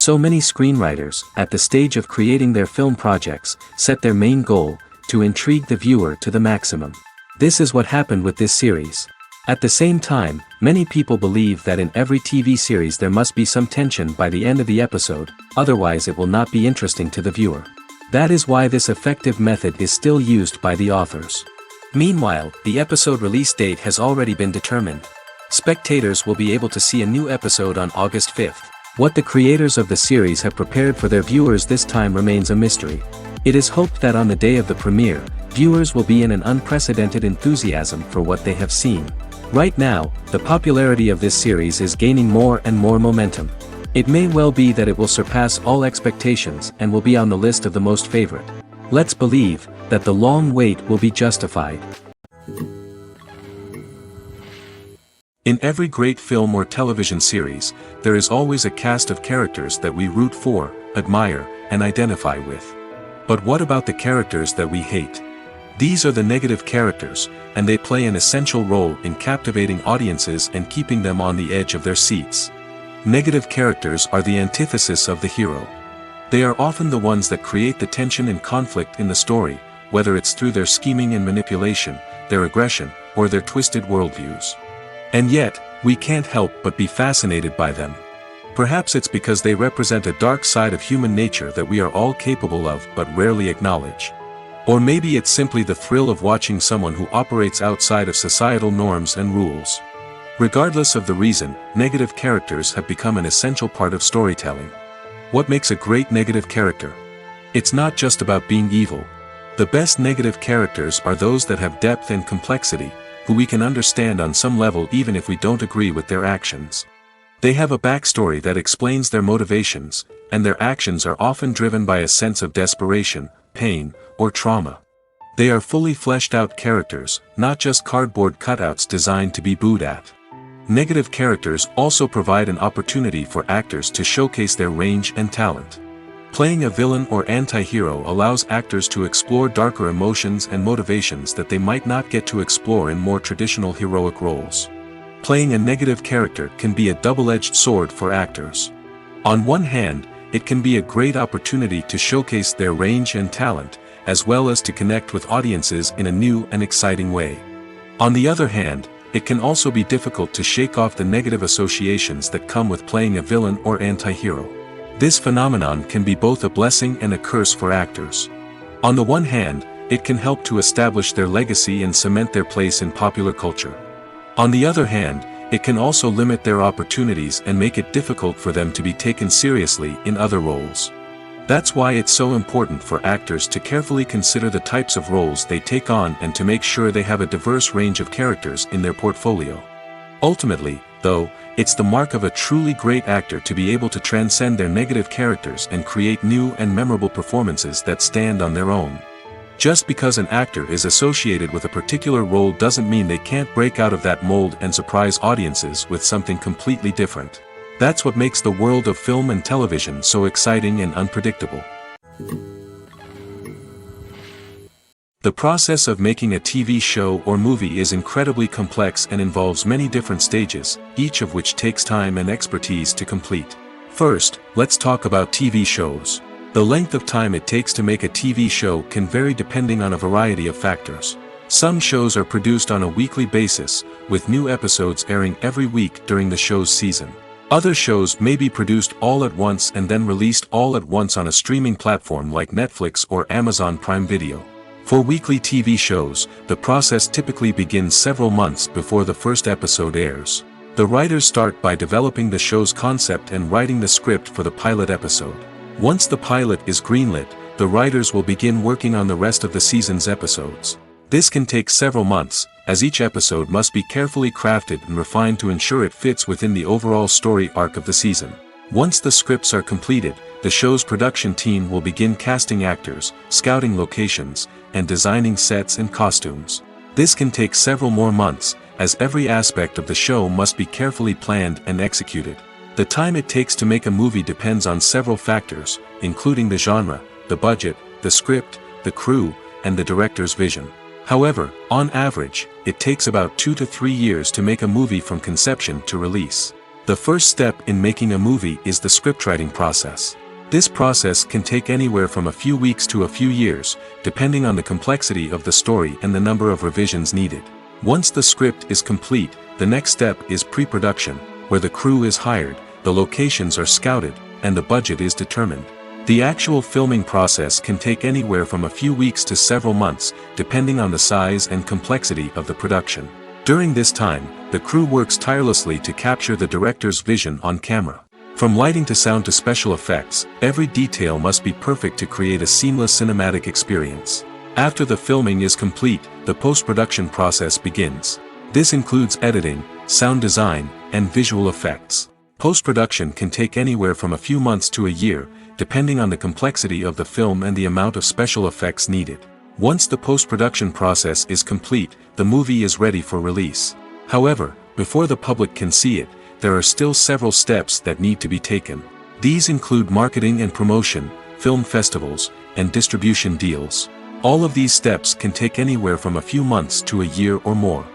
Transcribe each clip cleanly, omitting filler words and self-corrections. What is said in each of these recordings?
So many screenwriters, at the stage of creating their film projects, set their main goal, to intrigue the viewer to the maximum. This is what happened with this series. At the same time, many people believe that in every TV series there must be some tension by the end of the episode, otherwise it will not be interesting to the viewer. That is why this effective method is still used by the authors. Meanwhile, the episode release date has already been determined. Spectators will be able to see a new episode on August 5th. What the creators of the series have prepared for their viewers this time remains a mystery. It is hoped that on the day of the premiere, viewers will be in an unprecedented enthusiasm for what they have seen. Right now, the popularity of this series is gaining more and more momentum. It may well be that it will surpass all expectations and will be on the list of the most favorite. Let's believe that the long wait will be justified. In every great film or television series, there is always a cast of characters that we root for, admire, and identify with. But what about the characters that we hate? These are the negative characters, and they play an essential role in captivating audiences and keeping them on the edge of their seats. Negative characters are the antithesis of the hero. They are often the ones that create the tension and conflict in the story, whether it's through their scheming and manipulation, their aggression, or their twisted worldviews. And yet, we can't help but be fascinated by them. Perhaps it's because they represent a dark side of human nature that we are all capable of but rarely acknowledge. Or maybe it's simply the thrill of watching someone who operates outside of societal norms and rules. Regardless of the reason, negative characters have become an essential part of storytelling. What makes a great negative character? It's not just about being evil. The best negative characters are those that have depth and complexity, who we can understand on some level even if we don't agree with their actions. They have a backstory that explains their motivations, and their actions are often driven by a sense of desperation, pain, or trauma. They are fully fleshed out characters, not just cardboard cutouts designed to be booed at. Negative characters also provide an opportunity for actors to showcase their range and talent. Playing a villain or anti-hero allows actors to explore darker emotions and motivations that they might not get to explore in more traditional heroic roles. Playing a negative character can be a double-edged sword for actors. On one hand, it can be a great opportunity to showcase their range and talent, as well as to connect with audiences in a new and exciting way. On the other hand, it can also be difficult to shake off the negative associations that come with playing a villain or anti-hero. This phenomenon can be both a blessing and a curse for actors. On the one hand, it can help to establish their legacy and cement their place in popular culture. On the other hand, it can also limit their opportunities and make it difficult for them to be taken seriously in other roles. That's why it's so important for actors to carefully consider the types of roles they take on and to make sure they have a diverse range of characters in their portfolio. Ultimately, though, it's the mark of a truly great actor to be able to transcend their negative characters and create new and memorable performances that stand on their own. Just because an actor is associated with a particular role doesn't mean they can't break out of that mold and surprise audiences with something completely different. That's what makes the world of film and television so exciting and unpredictable. The process of making a TV show or movie is incredibly complex and involves many different stages, each of which takes time and expertise to complete. First, let's talk about TV shows. The length of time it takes to make a TV show can vary depending on a variety of factors. Some shows are produced on a weekly basis, with new episodes airing every week during the show's season. Other shows may be produced all at once and then released all at once on a streaming platform like Netflix or Amazon Prime Video. For weekly TV shows, the process typically begins several months before the first episode airs. The writers start by developing the show's concept and writing the script for the pilot episode. Once the pilot is greenlit, the writers will begin working on the rest of the season's episodes. This can take several months, as each episode must be carefully crafted and refined to ensure it fits within the overall story arc of the season. Once the scripts are completed, the show's production team will begin casting actors, scouting locations, and designing sets and costumes. This can take several more months, as every aspect of the show must be carefully planned and executed. The time it takes to make a movie depends on several factors, including the genre, the budget, the script, the crew, and the director's vision. However, on average, it takes about 2 to 3 years to make a movie from conception to release. The first step in making a movie is the scriptwriting process. This process can take anywhere from a few weeks to a few years, depending on the complexity of the story and the number of revisions needed. Once the script is complete, the next step is pre-production, where the crew is hired, the locations are scouted, and the budget is determined. The actual filming process can take anywhere from a few weeks to several months, depending on the size and complexity of the production. During this time, the crew works tirelessly to capture the director's vision on camera. From lighting to sound to special effects, every detail must be perfect to create a seamless cinematic experience. After the filming is complete, the post-production process begins. This includes editing, sound design, and visual effects. Post-production can take anywhere from a few months to a year, depending on the complexity of the film and the amount of special effects needed. Once the post-production process is complete, the movie is ready for release. However, before the public can see it, there are still several steps that need to be taken. These include marketing and promotion, film festivals, and distribution deals. All of these steps can take anywhere from a few months to a year or more.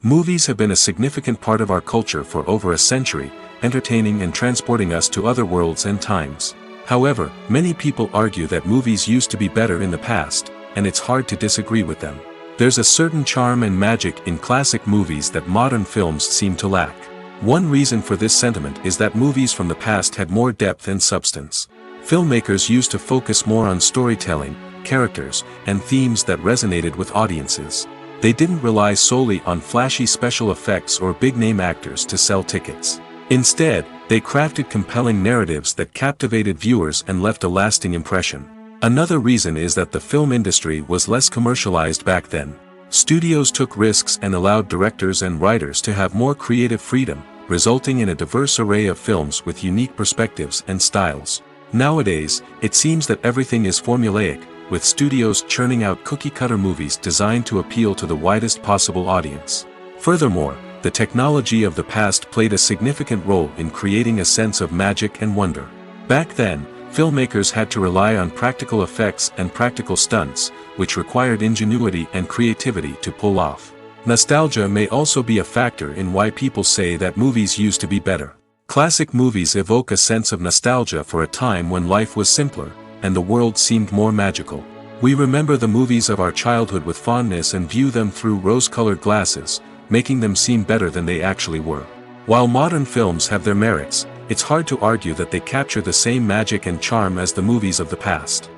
Movies have been a significant part of our culture for over a century, entertaining and transporting us to other worlds and times. However, many people argue that movies used to be better in the past, and it's hard to disagree with them. There's a certain charm and magic in classic movies that modern films seem to lack. One reason for this sentiment is that movies from the past had more depth and substance. Filmmakers used to focus more on storytelling, characters, and themes that resonated with audiences. They didn't rely solely on flashy special effects or big-name actors to sell tickets. Instead, they crafted compelling narratives that captivated viewers and left a lasting impression. Another reason is that the film industry was less commercialized back then. Studios took risks and allowed directors and writers to have more creative freedom, resulting in a diverse array of films with unique perspectives and styles. Nowadays, it seems that everything is formulaic, with studios churning out cookie-cutter movies designed to appeal to the widest possible audience. Furthermore, the technology of the past played a significant role in creating a sense of magic and wonder. Back then, filmmakers had to rely on practical effects and practical stunts, which required ingenuity and creativity to pull off. Nostalgia may also be a factor in why people say that movies used to be better. Classic movies evoke a sense of nostalgia for a time when life was simpler, and the world seemed more magical. We remember the movies of our childhood with fondness and view them through rose-colored glasses, making them seem better than they actually were. While modern films have their merits, it's hard to argue that they capture the same magic and charm as the movies of the past.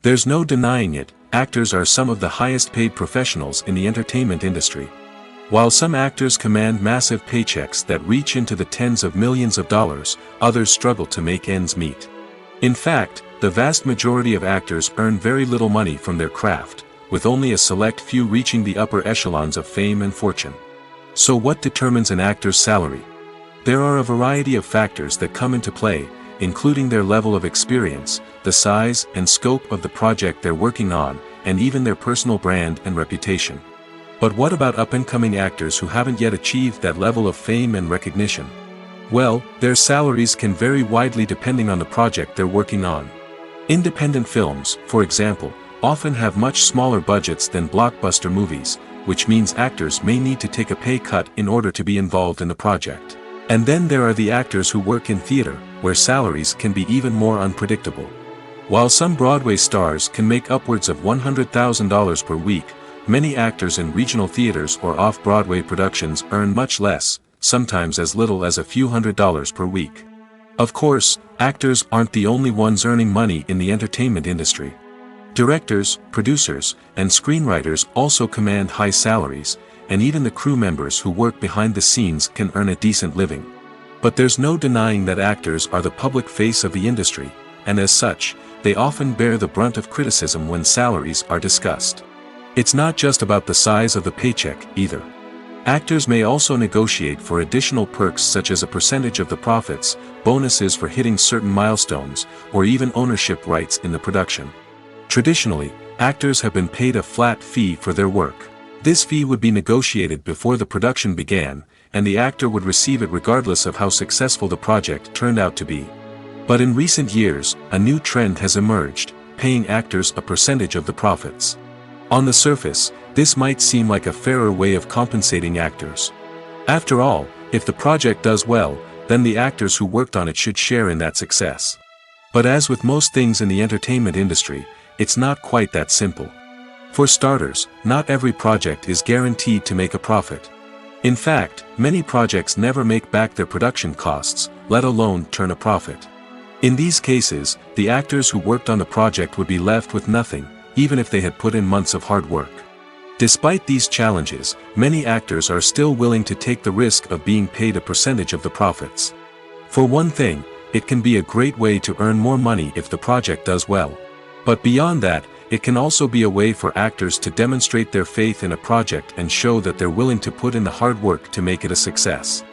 There's no denying it, actors are some of the highest-paid professionals in the entertainment industry. While some actors command massive paychecks that reach into the tens of millions of dollars, others struggle to make ends meet. In fact, the vast majority of actors earn very little money from their craft, with only a select few reaching the upper echelons of fame and fortune. So what determines an actor's salary? There are a variety of factors that come into play, including their level of experience, the size and scope of the project they're working on, and even their personal brand and reputation. But what about up-and-coming actors who haven't yet achieved that level of fame and recognition? Well, their salaries can vary widely depending on the project they're working on. Independent films, for example, often have much smaller budgets than blockbuster movies, which means actors may need to take a pay cut in order to be involved in the project. And then there are the actors who work in theater, where salaries can be even more unpredictable. While some Broadway stars can make upwards of $100,000 per week, many actors in regional theaters or off-Broadway productions earn much less, sometimes as little as a few $100s per week. Of course, actors aren't the only ones earning money in the entertainment industry. Directors, producers, and screenwriters also command high salaries, and even the crew members who work behind the scenes can earn a decent living. But there's no denying that actors are the public face of the industry, and as such, they often bear the brunt of criticism when salaries are discussed. It's not just about the size of the paycheck, either. Actors may also negotiate for additional perks such as a percentage of the profits, bonuses for hitting certain milestones, or even ownership rights in the production. Traditionally, actors have been paid a flat fee for their work. This fee would be negotiated before the production began, and the actor would receive it regardless of how successful the project turned out to be. But in recent years, a new trend has emerged, paying actors a percentage of the profits. On the surface, This might seem like a fairer way of compensating actors. After all, if the project does well, then the actors who worked on it should share in that success. But as with most things in the entertainment industry, it's not quite that simple. For starters, not every project is guaranteed to make a profit. In fact, many projects never make back their production costs, let alone turn a profit. In these cases, the actors who worked on the project would be left with nothing, even if they had put in months of hard work. Despite these challenges, many actors are still willing to take the risk of being paid a percentage of the profits. For one thing, it can be a great way to earn more money if the project does well. But beyond that, it can also be a way for actors to demonstrate their faith in a project and show that they're willing to put in the hard work to make it a success.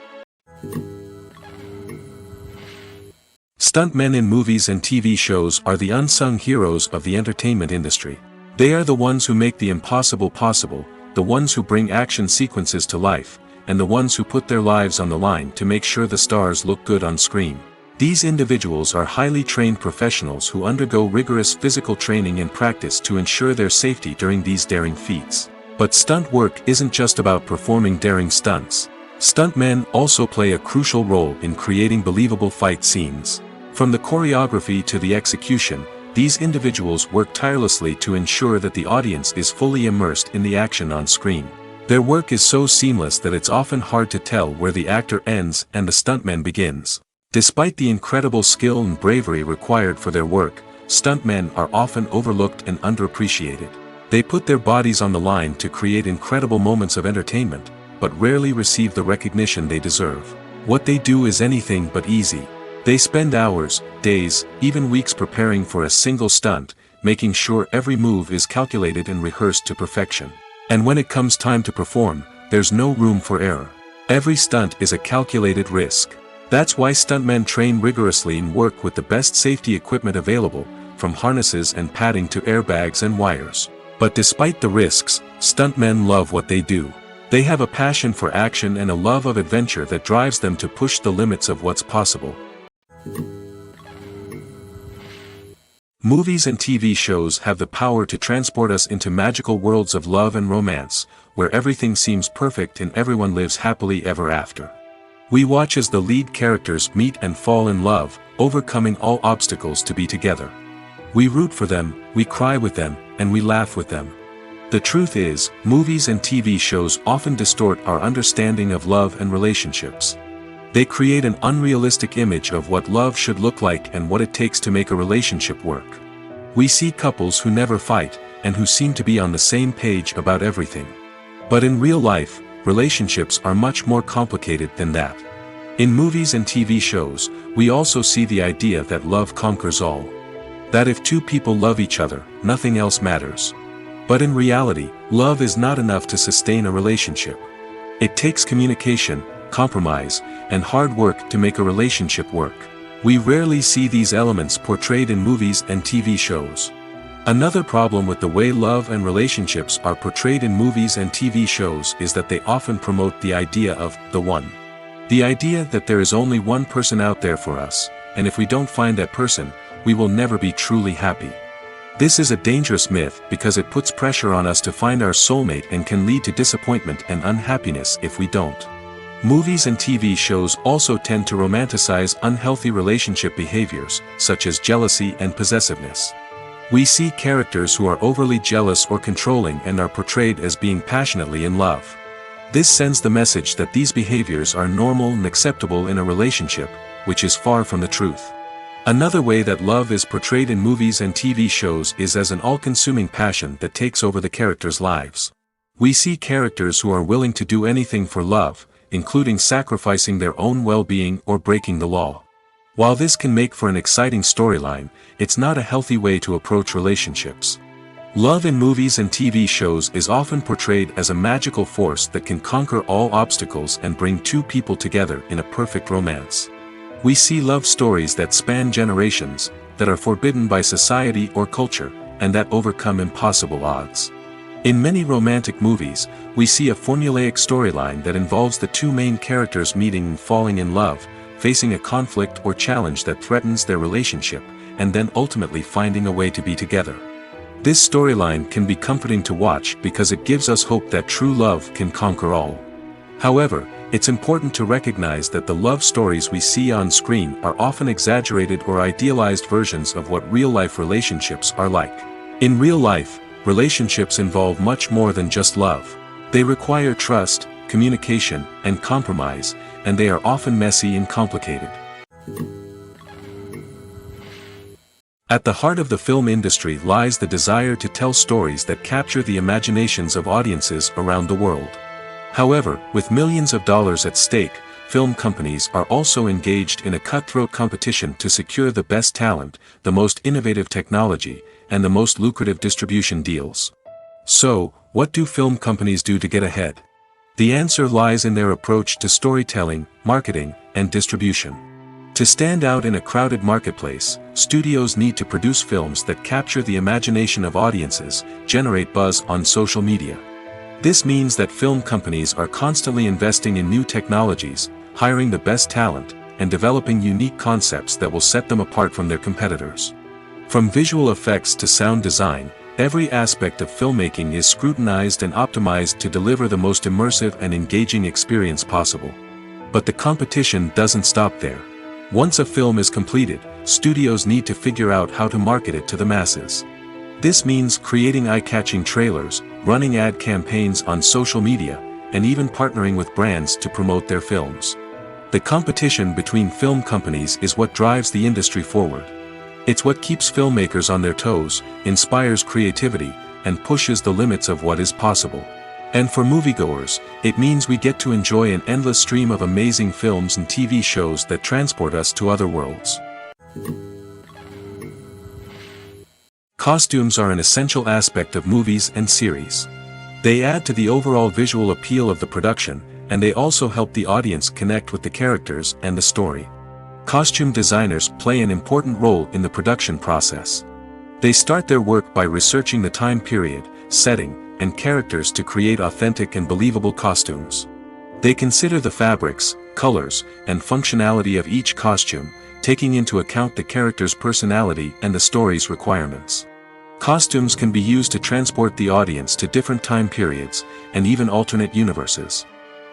Stuntmen in movies and TV shows are the unsung heroes of the entertainment industry. They are the ones who make the impossible possible, the ones who bring action sequences to life, and the ones who put their lives on the line to make sure the stars look good on screen. These individuals are highly trained professionals who undergo rigorous physical training and practice to ensure their safety during these daring feats. But stunt work isn't just about performing daring stunts. Stuntmen also play a crucial role in creating believable fight scenes. From the choreography to the execution, these individuals work tirelessly to ensure that the audience is fully immersed in the action on screen. Their work is so seamless that it's often hard to tell where the actor ends and the stuntman begins. Despite the incredible skill and bravery required for their work, stuntmen are often overlooked and underappreciated. They put their bodies on the line to create incredible moments of entertainment, but rarely receive the recognition they deserve. What they do is anything but easy. They spend hours, days, even weeks preparing for a single stunt, making sure every move is calculated and rehearsed to perfection. And when it comes time to perform, there's no room for error. Every stunt is a calculated risk. That's why stuntmen train rigorously and work with the best safety equipment available, from harnesses and padding to airbags and wires. But despite the risks, stuntmen love what they do. They have a passion for action and a love of adventure that drives them to push the limits of what's possible. Movies and TV shows have the power to transport us into magical worlds of love and romance, where everything seems perfect and everyone lives happily ever after. We watch as the lead characters meet and fall in love, overcoming all obstacles to be together. We root for them, we cry with them, and we laugh with them. The truth is, movies and TV shows often distort our understanding of love and relationships. They create an unrealistic image of what love should look like and what it takes to make a relationship work. We see couples who never fight, and who seem to be on the same page about everything. But in real life, relationships are much more complicated than that. In movies and TV shows, we also see the idea that love conquers all. That if two people love each other, nothing else matters. But in reality, love is not enough to sustain a relationship. It takes communication, compromise, and hard work to make a relationship work. We rarely see these elements portrayed in movies and TV shows. Another problem with the way love and relationships are portrayed in movies and TV shows is that they often promote the idea of the one. The idea that there is only one person out there for us, and if we don't find that person, we will never be truly happy. This is a dangerous myth because it puts pressure on us to find our soulmate and can lead to disappointment and unhappiness if we don't. Movies and TV shows also tend to romanticize unhealthy relationship behaviors, such as jealousy and possessiveness. We see characters who are overly jealous or controlling and are portrayed as being passionately in love. This sends the message that these behaviors are normal and acceptable in a relationship, which is far from the truth. Another way that love is portrayed in movies and TV shows is as an all-consuming passion that takes over the characters' lives. We see characters who are willing to do anything for love, including sacrificing their own well-being or breaking the law. While this can make for an exciting storyline, it's not a healthy way to approach relationships. Love in movies and TV shows is often portrayed as a magical force that can conquer all obstacles and bring two people together in a perfect romance. We see love stories that span generations, that are forbidden by society or culture, and that overcome impossible odds. In many romantic movies, we see a formulaic storyline that involves the two main characters meeting and falling in love, facing a conflict or challenge that threatens their relationship, and then ultimately finding a way to be together. This storyline can be comforting to watch because it gives us hope that true love can conquer all. However, it's important to recognize that the love stories we see on screen are often exaggerated or idealized versions of what real-life relationships are like. In real life, relationships involve much more than just love. They require trust, communication, and compromise, and they are often messy and complicated. At the heart of the film industry lies the desire to tell stories that capture the imaginations of audiences around the world. However, with millions of dollars at stake, film companies are also engaged in a cutthroat competition to secure the best talent, the most innovative technology, and the most lucrative distribution deals. So, what do film companies do to get ahead? The answer lies in their approach to storytelling, marketing, and distribution. To stand out in a crowded marketplace, studios need to produce films that capture the imagination of audiences, generate buzz on social media. This means that film companies are constantly investing in new technologies, hiring the best talent, and developing unique concepts that will set them apart from their competitors. From visual effects to sound design, every aspect of filmmaking is scrutinized and optimized to deliver the most immersive and engaging experience possible. But the competition doesn't stop there. Once a film is completed, studios need to figure out how to market it to the masses. This means creating eye-catching trailers, running ad campaigns on social media, and even partnering with brands to promote their films. The competition between film companies is what drives the industry forward. It's what keeps filmmakers on their toes, inspires creativity, and pushes the limits of what is possible. And for moviegoers, it means we get to enjoy an endless stream of amazing films and TV shows that transport us to other worlds. Costumes are an essential aspect of movies and series. They add to the overall visual appeal of the production, and they also help the audience connect with the characters and the story. Costume designers play an important role in the production process. They start their work by researching the time period, setting, and characters to create authentic and believable costumes. They consider the fabrics, colors, and functionality of each costume, taking into account the character's personality and the story's requirements. Costumes can be used to transport the audience to different time periods, and even alternate universes.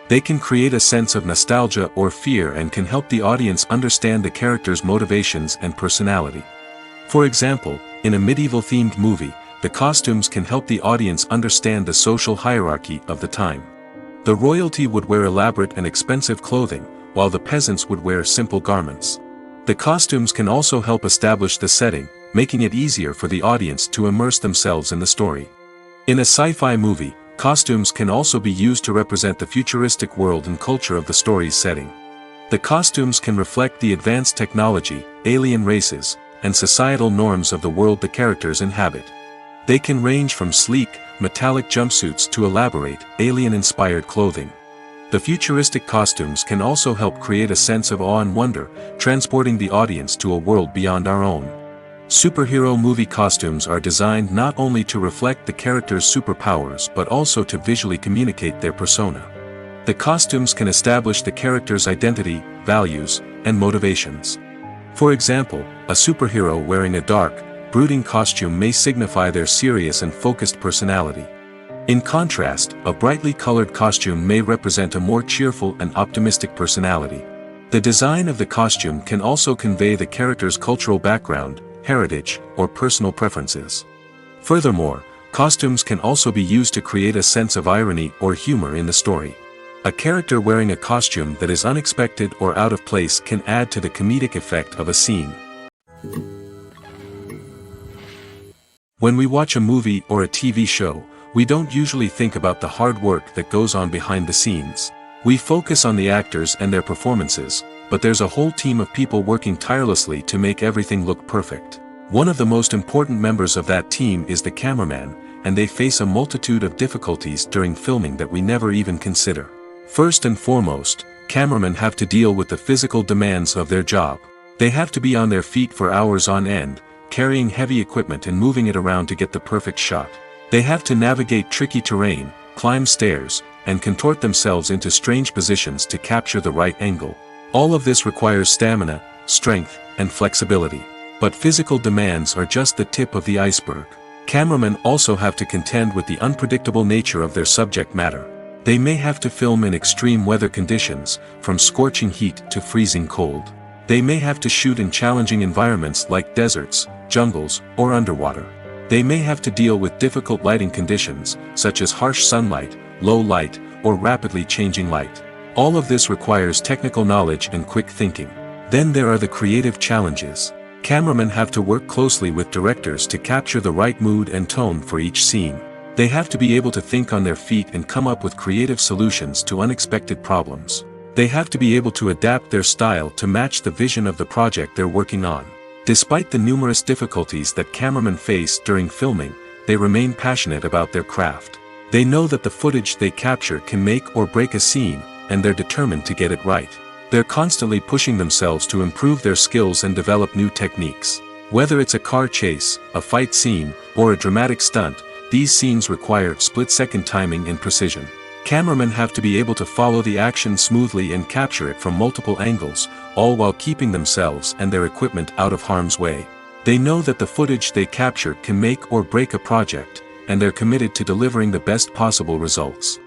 They can create a sense of nostalgia or fear and can help the audience understand the character's motivations and personality. For example, in a medieval-themed movie, the costumes can help the audience understand the social hierarchy of the time. The royalty would wear elaborate and expensive clothing, while the peasants would wear simple garments. The costumes can also help establish the setting, making it easier for the audience to immerse themselves in the story. In a sci-fi movie, costumes can also be used to represent the futuristic world and culture of the story's setting. The costumes can reflect the advanced technology, alien races, and societal norms of the world the characters inhabit. They can range from sleek, metallic jumpsuits to elaborate, alien-inspired clothing. The futuristic costumes can also help create a sense of awe and wonder, transporting the audience to a world beyond our own. Superhero movie costumes are designed not only to reflect the character's superpowers but also to visually communicate their persona. The costumes can establish the character's identity, values, and motivations. For example, a superhero wearing a dark, brooding costume may signify their serious and focused personality. In contrast, a brightly colored costume may represent a more cheerful and optimistic personality. The design of the costume can also convey the character's cultural background, heritage, or personal preferences. Furthermore, costumes can also be used to create a sense of irony or humor in the story. A character wearing a costume that is unexpected or out of place can add to the comedic effect of a scene. When we watch a movie or a TV show, we don't usually think about the hard work that goes on behind the scenes. We focus on the actors and their performances, but there's a whole team of people working tirelessly to make everything look perfect. One of the most important members of that team is the cameraman, and they face a multitude of difficulties during filming that we never even consider. First and foremost, cameramen have to deal with the physical demands of their job. They have to be on their feet for hours on end, carrying heavy equipment and moving it around to get the perfect shot. They have to navigate tricky terrain, climb stairs, and contort themselves into strange positions to capture the right angle. All of this requires stamina, strength, and flexibility. But physical demands are just the tip of the iceberg. Cameramen also have to contend with the unpredictable nature of their subject matter. They may have to film in extreme weather conditions, from scorching heat to freezing cold. They may have to shoot in challenging environments like deserts, jungles, or underwater. They may have to deal with difficult lighting conditions, such as harsh sunlight, low light, or rapidly changing light. All of this requires technical knowledge and quick thinking. Then there are the creative challenges. Cameramen have to work closely with directors to capture the right mood and tone for each scene. They have to be able to think on their feet and come up with creative solutions to unexpected problems. They have to be able to adapt their style to match the vision of the project they're working on. Despite the numerous difficulties that cameramen face during filming, they remain passionate about their craft. They know that the footage they capture can make or break a scene, and they're determined to get it right. They're constantly pushing themselves to improve their skills and develop new techniques. Whether it's a car chase, a fight scene, or a dramatic stunt, these scenes require split-second timing and precision. Cameramen have to be able to follow the action smoothly and capture it from multiple angles, all while keeping themselves and their equipment out of harm's way. They know that the footage they capture can make or break a project, and they're committed to delivering the best possible results.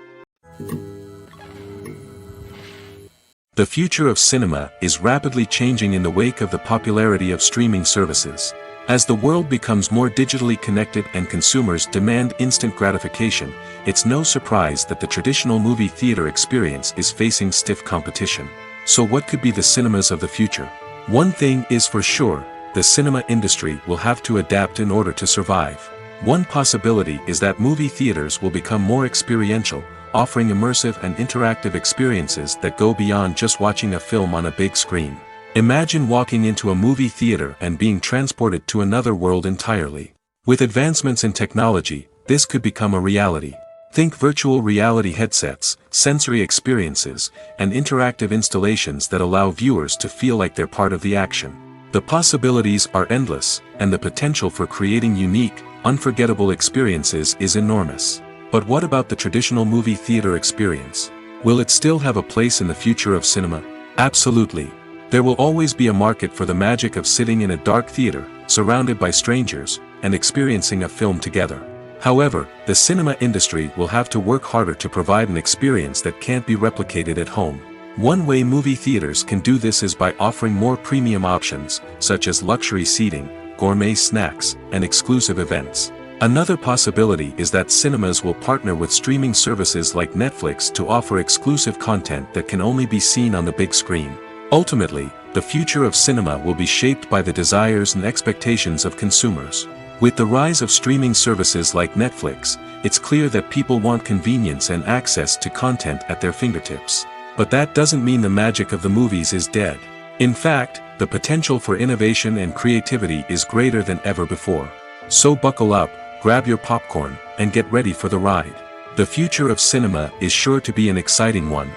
The future of cinema is rapidly changing in the wake of the popularity of streaming services. As the world becomes more digitally connected and consumers demand instant gratification, it's no surprise that the traditional movie theater experience is facing stiff competition. So what could be the cinemas of the future? One thing is for sure, the cinema industry will have to adapt in order to survive. One possibility is that movie theaters will become more experiential, offering immersive and interactive experiences that go beyond just watching a film on a big screen. Imagine walking into a movie theater and being transported to another world entirely. With advancements in technology, this could become a reality. Think virtual reality headsets, sensory experiences, and interactive installations that allow viewers to feel like they're part of the action. The possibilities are endless, and the potential for creating unique, unforgettable experiences is enormous. But what about the traditional movie theater experience? Will it still have a place in the future of cinema? Absolutely. There will always be a market for the magic of sitting in a dark theater, surrounded by strangers, and experiencing a film together. However, the cinema industry will have to work harder to provide an experience that can't be replicated at home. One way movie theaters can do this is by offering more premium options, such as luxury seating, gourmet snacks, and exclusive events. Another possibility is that cinemas will partner with streaming services like Netflix to offer exclusive content that can only be seen on the big screen. Ultimately, the future of cinema will be shaped by the desires and expectations of consumers. With the rise of streaming services like Netflix, it's clear that people want convenience and access to content at their fingertips. But that doesn't mean the magic of the movies is dead. In fact, the potential for innovation and creativity is greater than ever before. So buckle up, grab your popcorn, and get ready for the ride. The future of cinema is sure to be an exciting one.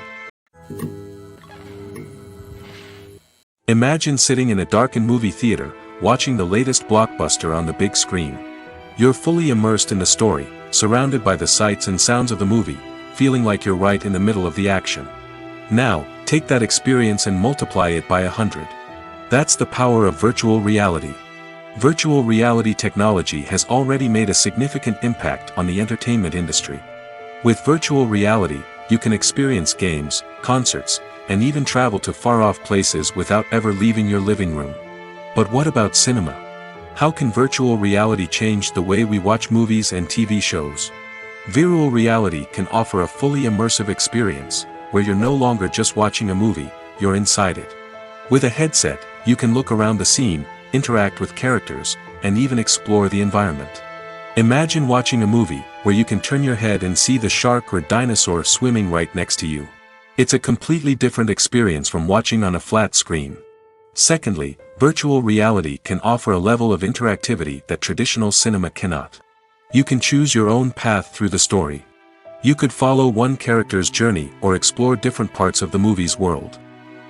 Imagine sitting in a darkened movie theater, watching the latest blockbuster on the big screen. You're fully immersed in the story, surrounded by the sights and sounds of the movie, feeling like you're right in the middle of the action. Now, take that experience and multiply it by 100. That's the power of virtual reality. Virtual reality technology has already made a significant impact on the entertainment industry. With virtual reality, you can experience games, concerts, and even travel to far-off places without ever leaving your living room. But what about cinema? How can virtual reality change the way we watch movies and TV shows? Virtual reality can offer a fully immersive experience, where you're no longer just watching a movie, you're inside it. With a headset, you can look around the scene, interact with characters, and even explore the environment. Imagine watching a movie, where you can turn your head and see the shark or dinosaur swimming right next to you. It's a completely different experience from watching on a flat screen. Secondly, virtual reality can offer a level of interactivity that traditional cinema cannot. You can choose your own path through the story. You could follow one character's journey or explore different parts of the movie's world.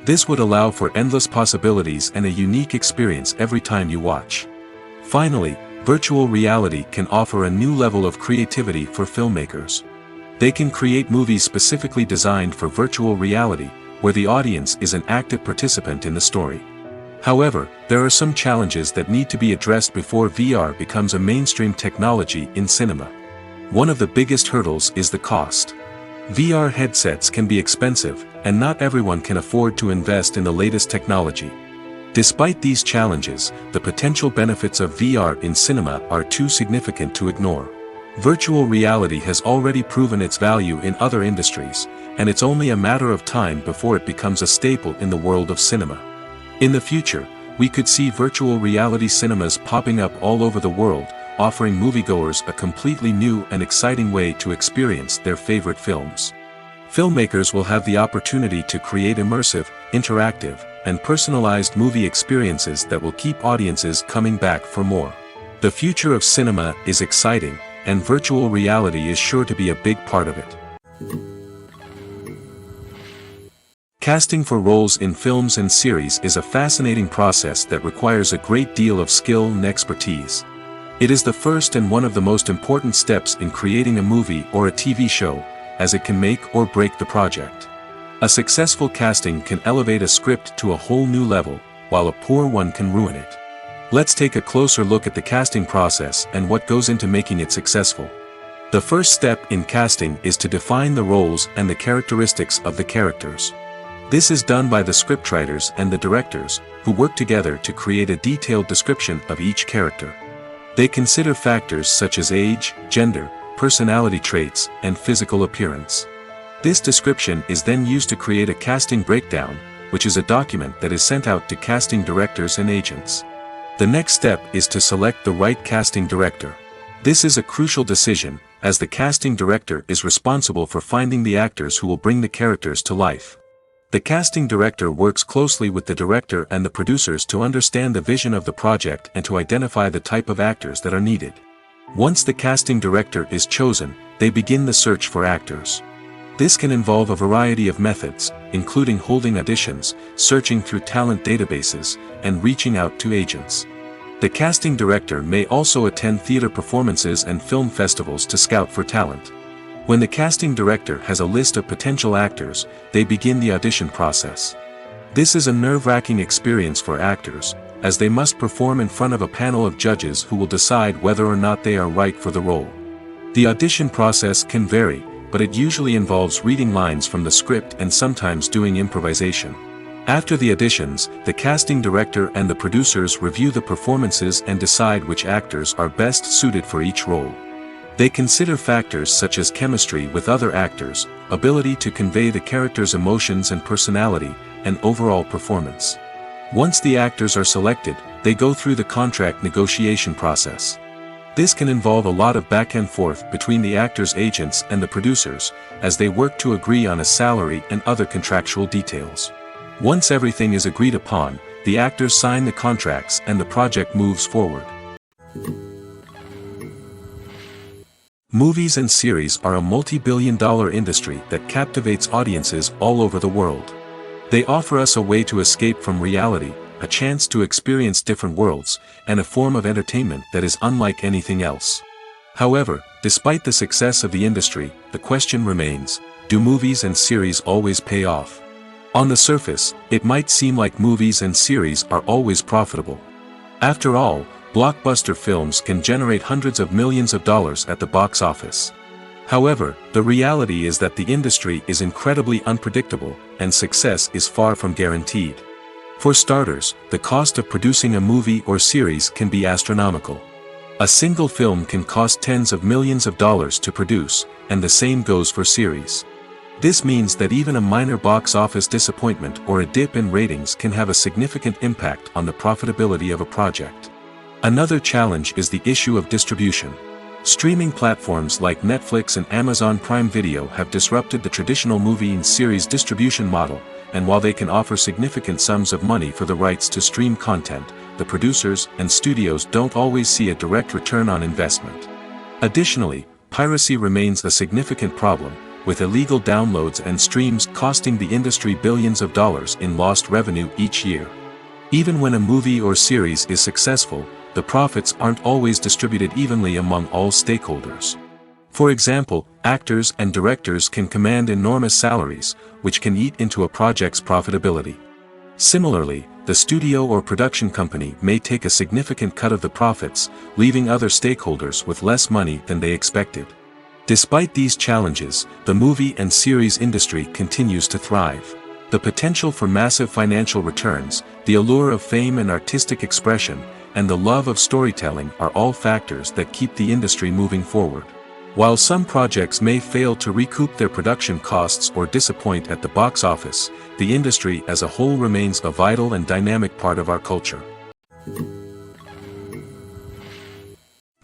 This would allow for endless possibilities and a unique experience every time you watch. Finally, virtual reality can offer a new level of creativity for filmmakers. They can create movies specifically designed for virtual reality, where the audience is an active participant in the story. However, there are some challenges that need to be addressed before VR becomes a mainstream technology in cinema. One of the biggest hurdles is the cost. VR headsets can be expensive, and not everyone can afford to invest in the latest technology. Despite these challenges, the potential benefits of VR in cinema are too significant to ignore. Virtual reality has already proven its value in other industries, and it's only a matter of time before it becomes a staple in the world of cinema. In the future, we could see virtual reality cinemas popping up all over the world, offering moviegoers a completely new and exciting way to experience their favorite films. Filmmakers will have the opportunity to create immersive, interactive, and personalized movie experiences that will keep audiences coming back for more. The future of cinema is exciting, and virtual reality is sure to be a big part of it. Casting for roles in films and series is a fascinating process that requires a great deal of skill and expertise. It is the first and one of the most important steps in creating a movie or a TV show, as it can make or break the project. A successful casting can elevate a script to a whole new level, while a poor one can ruin it. Let's take a closer look at the casting process and what goes into making it successful. The first step in casting is to define the roles and the characteristics of the characters. This is done by the scriptwriters and the directors, who work together to create a detailed description of each character. They consider factors such as age, gender, personality traits, and physical appearance. This description is then used to create a casting breakdown, which is a document that is sent out to casting directors and agents. The next step is to select the right casting director. This is a crucial decision, as the casting director is responsible for finding the actors who will bring the characters to life. The casting director works closely with the director and the producers to understand the vision of the project and to identify the type of actors that are needed. Once the casting director is chosen, they begin the search for actors. This can involve a variety of methods, including holding auditions, searching through talent databases, and reaching out to agents. The casting director may also attend theater performances and film festivals to scout for talent. When the casting director has a list of potential actors, they begin the audition process. This is a nerve-wracking experience for actors, as they must perform in front of a panel of judges who will decide whether or not they are right for the role. The audition process can vary, but it usually involves reading lines from the script and sometimes doing improvisation. After the auditions, the casting director and the producers review the performances and decide which actors are best suited for each role. They consider factors such as chemistry with other actors, ability to convey the character's emotions and personality, and overall performance. Once the actors are selected, they go through the contract negotiation process. This can involve a lot of back and forth between the actors' agents and the producers, as they work to agree on a salary and other contractual details. Once everything is agreed upon, the actors sign the contracts and the project moves forward. Movies and series are a multi-billion-dollar industry that captivates audiences all over the world. They offer us a way to escape from reality, a chance to experience different worlds, and a form of entertainment that is unlike anything else. However, despite the success of the industry, the question remains, do movies and series always pay off? On the surface, it might seem like movies and series are always profitable. After all, blockbuster films can generate hundreds of millions of dollars at the box office. However, the reality is that the industry is incredibly unpredictable, and success is far from guaranteed. For starters, the cost of producing a movie or series can be astronomical. A single film can cost tens of millions of dollars to produce, and the same goes for series. This means that even a minor box office disappointment or a dip in ratings can have a significant impact on the profitability of a project. Another challenge is the issue of distribution. Streaming platforms like Netflix and Amazon Prime Video have disrupted the traditional movie and series distribution model, and while they can offer significant sums of money for the rights to stream content, the producers and studios don't always see a direct return on investment. Additionally, piracy remains a significant problem, with illegal downloads and streams costing the industry billions of dollars in lost revenue each year. Even when a movie or series is successful, the profits aren't always distributed evenly among all stakeholders. For example, actors and directors can command enormous salaries, which can eat into a project's profitability. Similarly, the studio or production company may take a significant cut of the profits, leaving other stakeholders with less money than they expected. Despite these challenges, the movie and series industry continues to thrive. The potential for massive financial returns, the allure of fame and artistic expression, and the love of storytelling are all factors that keep the industry moving forward. While some projects may fail to recoup their production costs or disappoint at the box office, the industry as a whole remains a vital and dynamic part of our culture.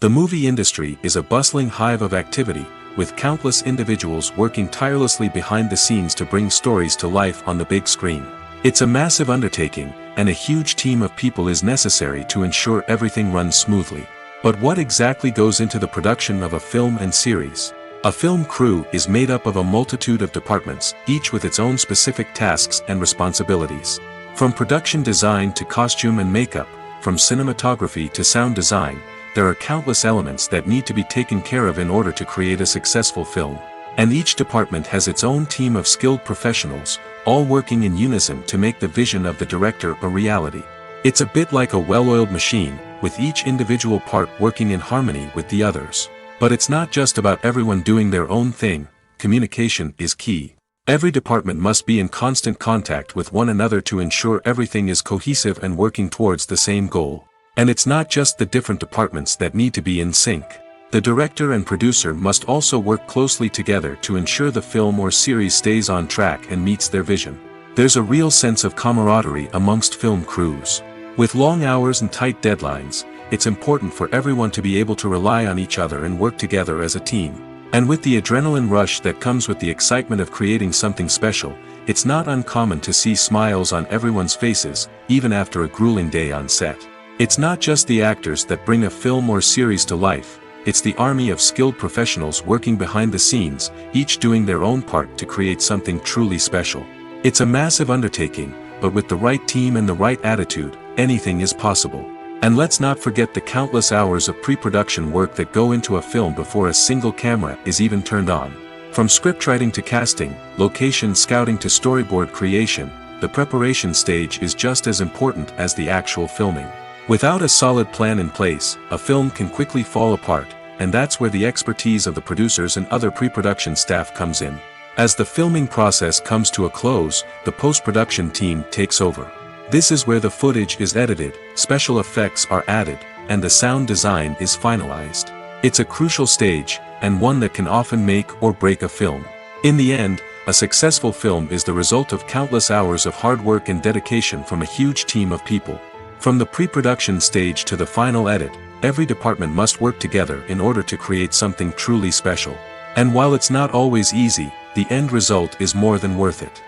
The movie industry is a bustling hive of activity, with countless individuals working tirelessly behind the scenes to bring stories to life on the big screen. It's a massive undertaking, and a huge team of people is necessary to ensure everything runs smoothly. But what exactly goes into the production of a film and series? A film crew is made up of a multitude of departments, each with its own specific tasks and responsibilities. From production design to costume and makeup, from cinematography to sound design, there are countless elements that need to be taken care of in order to create a successful film. And each department has its own team of skilled professionals, all working in unison to make the vision of the director a reality. It's a bit like a well-oiled machine, with each individual part working in harmony with the others. But it's not just about everyone doing their own thing. Communication is key. Every department must be in constant contact with one another to ensure everything is cohesive and working towards the same goal. And it's not just the different departments that need to be in sync. The director and producer must also work closely together to ensure the film or series stays on track and meets their vision. There's a real sense of camaraderie amongst film crews. With long hours and tight deadlines, it's important for everyone to be able to rely on each other and work together as a team. And with the adrenaline rush that comes with the excitement of creating something special, it's not uncommon to see smiles on everyone's faces, even after a grueling day on set. It's not just the actors that bring a film or series to life, it's the army of skilled professionals working behind the scenes, each doing their own part to create something truly special. It's a massive undertaking, but with the right team and the right attitude, anything is possible. And let's not forget the countless hours of pre-production work that go into a film before a single camera is even turned on. From scriptwriting to casting, location scouting to storyboard creation, the preparation stage is just as important as the actual filming. Without a solid plan in place, a film can quickly fall apart, and that's where the expertise of the producers and other pre-production staff comes in. As the filming process comes to a close, the post-production team takes over. This is where the footage is edited, special effects are added, and the sound design is finalized. It's a crucial stage, and one that can often make or break a film. In the end, a successful film is the result of countless hours of hard work and dedication from a huge team of people. From the pre-production stage to the final edit, every department must work together in order to create something truly special. And while it's not always easy, the end result is more than worth it.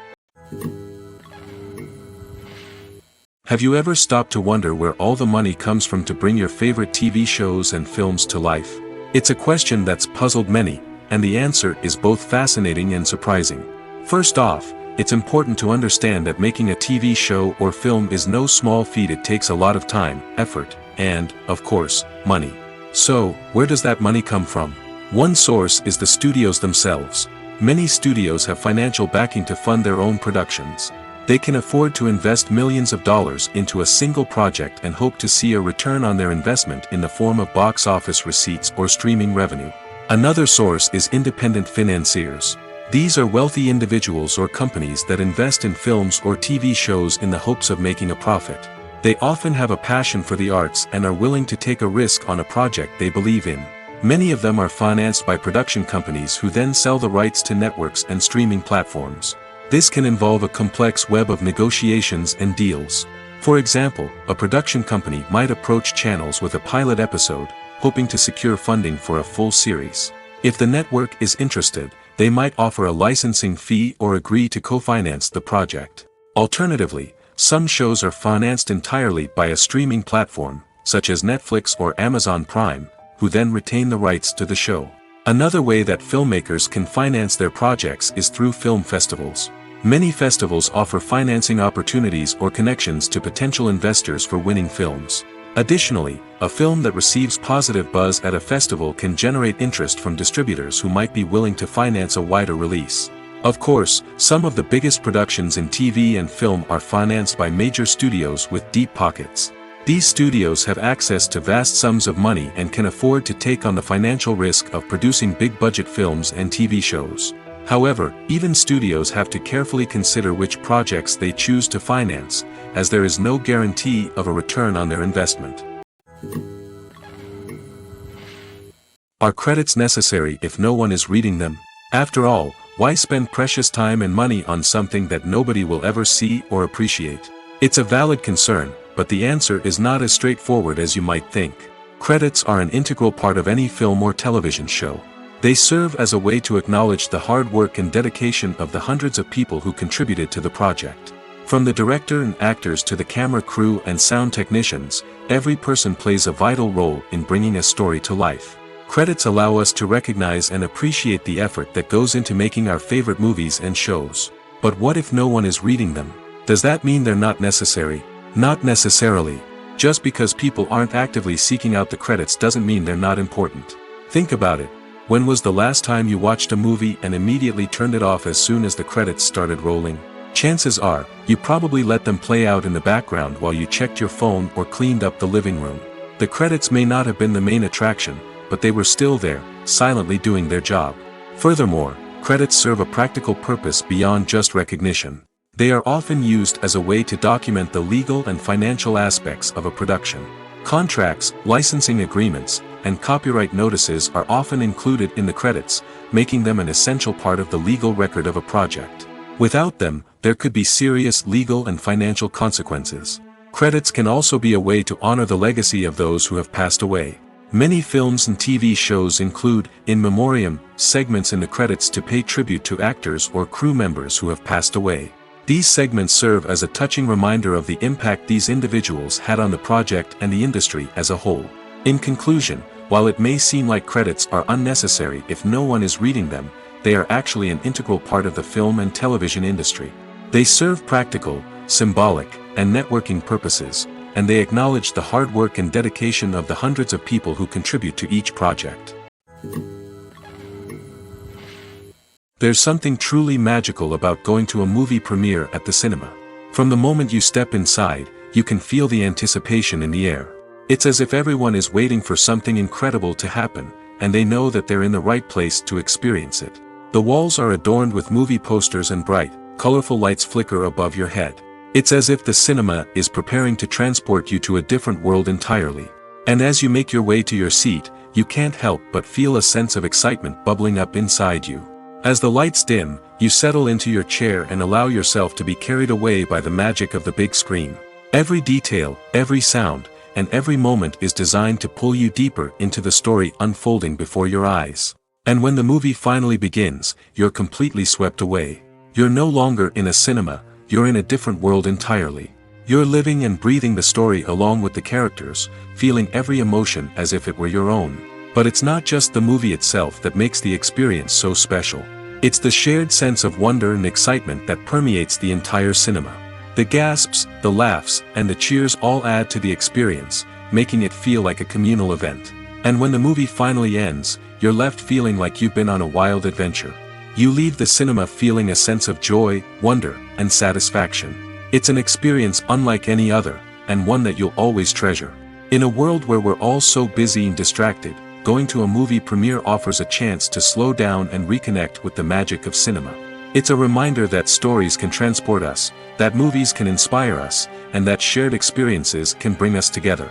Have you ever stopped to wonder where all the money comes from to bring your favorite TV shows and films to life? It's a question that's puzzled many, and the answer is both fascinating and surprising. First off, it's important to understand that making a TV show or film is no small feat. It takes a lot of time, effort, and, of course, money. So, where does that money come from? One source is the studios themselves. Many studios have financial backing to fund their own productions. They can afford to invest millions of dollars into a single project and hope to see a return on their investment in the form of box office receipts or streaming revenue. Another source is independent financiers. These are wealthy individuals or companies that invest in films or TV shows in the hopes of making a profit. They often have a passion for the arts and are willing to take a risk on a project they believe in. Many of them are financed by production companies who then sell the rights to networks and streaming platforms. This can involve a complex web of negotiations and deals. For example, a production company might approach channels with a pilot episode, hoping to secure funding for a full series. If the network is interested, they might offer a licensing fee or agree to co-finance the project. Alternatively, some shows are financed entirely by a streaming platform, such as Netflix or Amazon Prime, who then retain the rights to the show. Another way that filmmakers can finance their projects is through film festivals. Many festivals offer financing opportunities or connections to potential investors for winning films. Additionally, a film that receives positive buzz at a festival can generate interest from distributors who might be willing to finance a wider release. Of course, some of the biggest productions in TV and film are financed by major studios with deep pockets. These studios have access to vast sums of money and can afford to take on the financial risk of producing big-budget films and TV shows. However, even studios have to carefully consider which projects they choose to finance, as there is no guarantee of a return on their investment. Are credits necessary if no one is reading them? After all, why spend precious time and money on something that nobody will ever see or appreciate? It's a valid concern, but the answer is not as straightforward as you might think. Credits are an integral part of any film or television show. They serve as a way to acknowledge the hard work and dedication of the hundreds of people who contributed to the project. From the director and actors to the camera crew and sound technicians, every person plays a vital role in bringing a story to life. Credits allow us to recognize and appreciate the effort that goes into making our favorite movies and shows. But what if no one is reading them? Does that mean they're not necessary? Not necessarily. Just because people aren't actively seeking out the credits doesn't mean they're not important. Think about it. When was the last time you watched a movie and immediately turned it off as soon as the credits started rolling? Chances are, you probably let them play out in the background while you checked your phone or cleaned up the living room. The credits may not have been the main attraction, but they were still there, silently doing their job. Furthermore, credits serve a practical purpose beyond just recognition. They are often used as a way to document the legal and financial aspects of a production. Contracts, licensing agreements, and copyright notices are often included in the credits, making them an essential part of the legal record of a project. Without them, there could be serious legal and financial consequences. Credits can also be a way to honor the legacy of those who have passed away. Many films and TV shows include, in memoriam, segments in the credits to pay tribute to actors or crew members who have passed away. These segments serve as a touching reminder of the impact these individuals had on the project and the industry as a whole. In conclusion, while it may seem like credits are unnecessary if no one is reading them, they are actually an integral part of the film and television industry. They serve practical, symbolic, and networking purposes, and they acknowledge the hard work and dedication of the hundreds of people who contribute to each project. There's something truly magical about going to a movie premiere at the cinema. From the moment you step inside, you can feel the anticipation in the air. It's as if everyone is waiting for something incredible to happen, and they know that they're in the right place to experience it. The walls are adorned with movie posters and bright, colorful lights flicker above your head. It's as if the cinema is preparing to transport you to a different world entirely. And as you make your way to your seat, you can't help but feel a sense of excitement bubbling up inside you. As the lights dim, you settle into your chair and allow yourself to be carried away by the magic of the big screen. Every detail, every sound, and every moment is designed to pull you deeper into the story unfolding before your eyes. And when the movie finally begins, you're completely swept away. You're no longer in a cinema, you're in a different world entirely. You're living and breathing the story along with the characters, feeling every emotion as if it were your own. But it's not just the movie itself that makes the experience so special. It's the shared sense of wonder and excitement that permeates the entire cinema. The gasps, the laughs, and the cheers all add to the experience, making it feel like a communal event. And when the movie finally ends, you're left feeling like you've been on a wild adventure. You leave the cinema feeling a sense of joy, wonder, and satisfaction. It's an experience unlike any other, and one that you'll always treasure. In a world where we're all so busy and distracted, going to a movie premiere offers a chance to slow down and reconnect with the magic of cinema. It's a reminder that stories can transport us, that movies can inspire us, and that shared experiences can bring us together.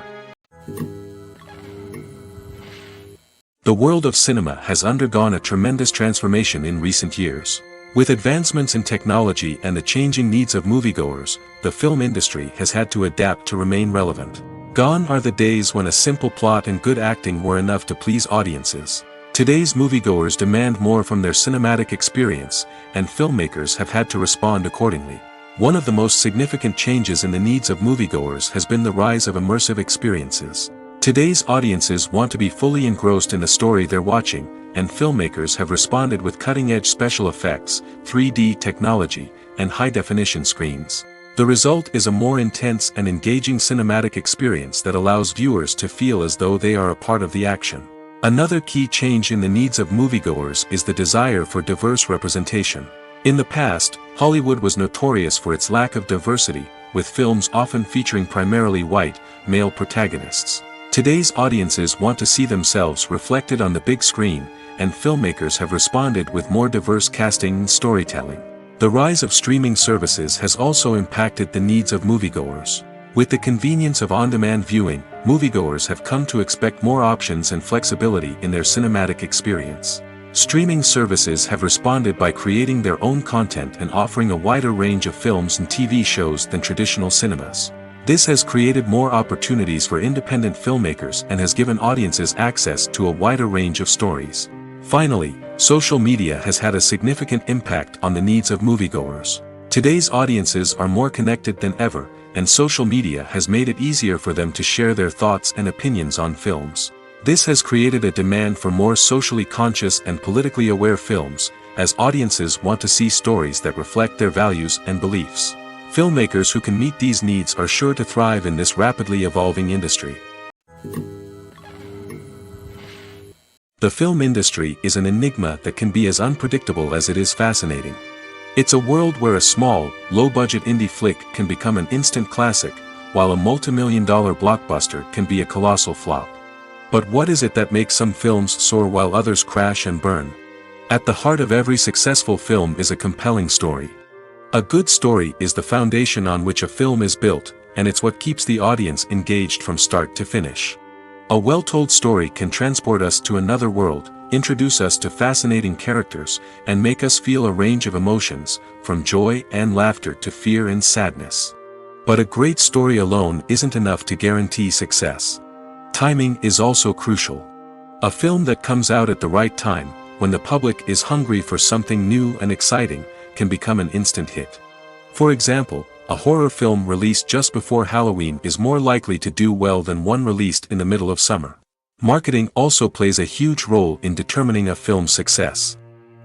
The world of cinema has undergone a tremendous transformation in recent years. With advancements in technology and the changing needs of moviegoers, the film industry has had to adapt to remain relevant. Gone are the days when a simple plot and good acting were enough to please audiences. Today's moviegoers demand more from their cinematic experience, and filmmakers have had to respond accordingly. One of the most significant changes in the needs of moviegoers has been the rise of immersive experiences. Today's audiences want to be fully engrossed in the story they're watching, and filmmakers have responded with cutting-edge special effects, 3D technology, and high-definition screens. The result is a more intense and engaging cinematic experience that allows viewers to feel as though they are a part of the action. Another key change in the needs of moviegoers is the desire for diverse representation. In the past, Hollywood was notorious for its lack of diversity, with films often featuring primarily white, male protagonists. Today's audiences want to see themselves reflected on the big screen, and filmmakers have responded with more diverse casting and storytelling. The rise of streaming services has also impacted the needs of moviegoers. With the convenience of on-demand viewing, moviegoers have come to expect more options and flexibility in their cinematic experience. Streaming services have responded by creating their own content and offering a wider range of films and TV shows than traditional cinemas. This has created more opportunities for independent filmmakers and has given audiences access to a wider range of stories. Finally, social media has had a significant impact on the needs of moviegoers. Today's audiences are more connected than ever, and social media has made it easier for them to share their thoughts and opinions on films. This has created a demand for more socially conscious and politically aware films, as audiences want to see stories that reflect their values and beliefs. Filmmakers who can meet these needs are sure to thrive in this rapidly evolving industry. The film industry is an enigma that can be as unpredictable as it is fascinating. It's a world where a small, low-budget indie flick can become an instant classic, while a multi-million-dollar blockbuster can be a colossal flop. But what is it that makes some films soar while others crash and burn? At the heart of every successful film is a compelling story. A good story is the foundation on which a film is built, and it's what keeps the audience engaged from start to finish. A well-told story can transport us to another world, introduce us to fascinating characters, and make us feel a range of emotions, from joy and laughter to fear and sadness. But a great story alone isn't enough to guarantee success. Timing is also crucial. A film that comes out at the right time, when the public is hungry for something new and exciting, can become an instant hit. For example, a horror film released just before Halloween is more likely to do well than one released in the middle of summer. Marketing also plays a huge role in determining a film's success.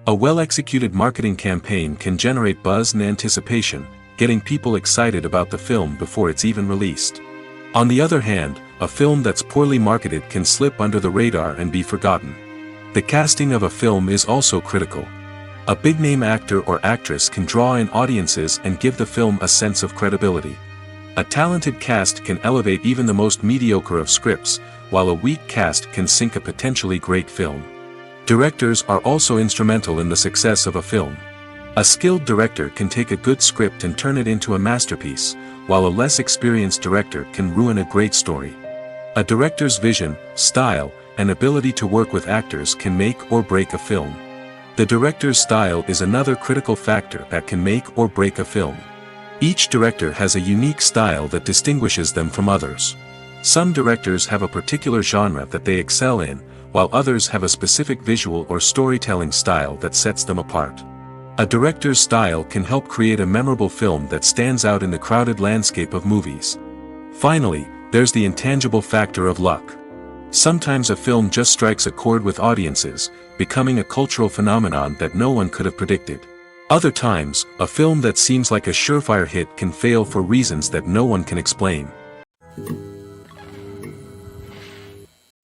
A well-executed marketing campaign can generate buzz and anticipation, getting people excited about the film before it's even released. On the other hand, a film that's poorly marketed can slip under the radar and be forgotten. The casting of a film is also critical. A big-name actor or actress can draw in audiences and give the film a sense of credibility. A talented cast can elevate even the most mediocre of scripts, while a weak cast can sink a potentially great film. Directors are also instrumental in the success of a film. A skilled director can take a good script and turn it into a masterpiece, while a less experienced director can ruin a great story. A director's vision, style, and ability to work with actors can make or break a film. The director's style is another critical factor that can make or break a film. Each director has a unique style that distinguishes them from others. Some directors have a particular genre that they excel in, while others have a specific visual or storytelling style that sets them apart. A director's style can help create a memorable film that stands out in the crowded landscape of movies. Finally, there's the intangible factor of luck. Sometimes a film just strikes a chord with audiences, becoming a cultural phenomenon that no one could have predicted. Other times, a film that seems like a surefire hit can fail for reasons that no one can explain.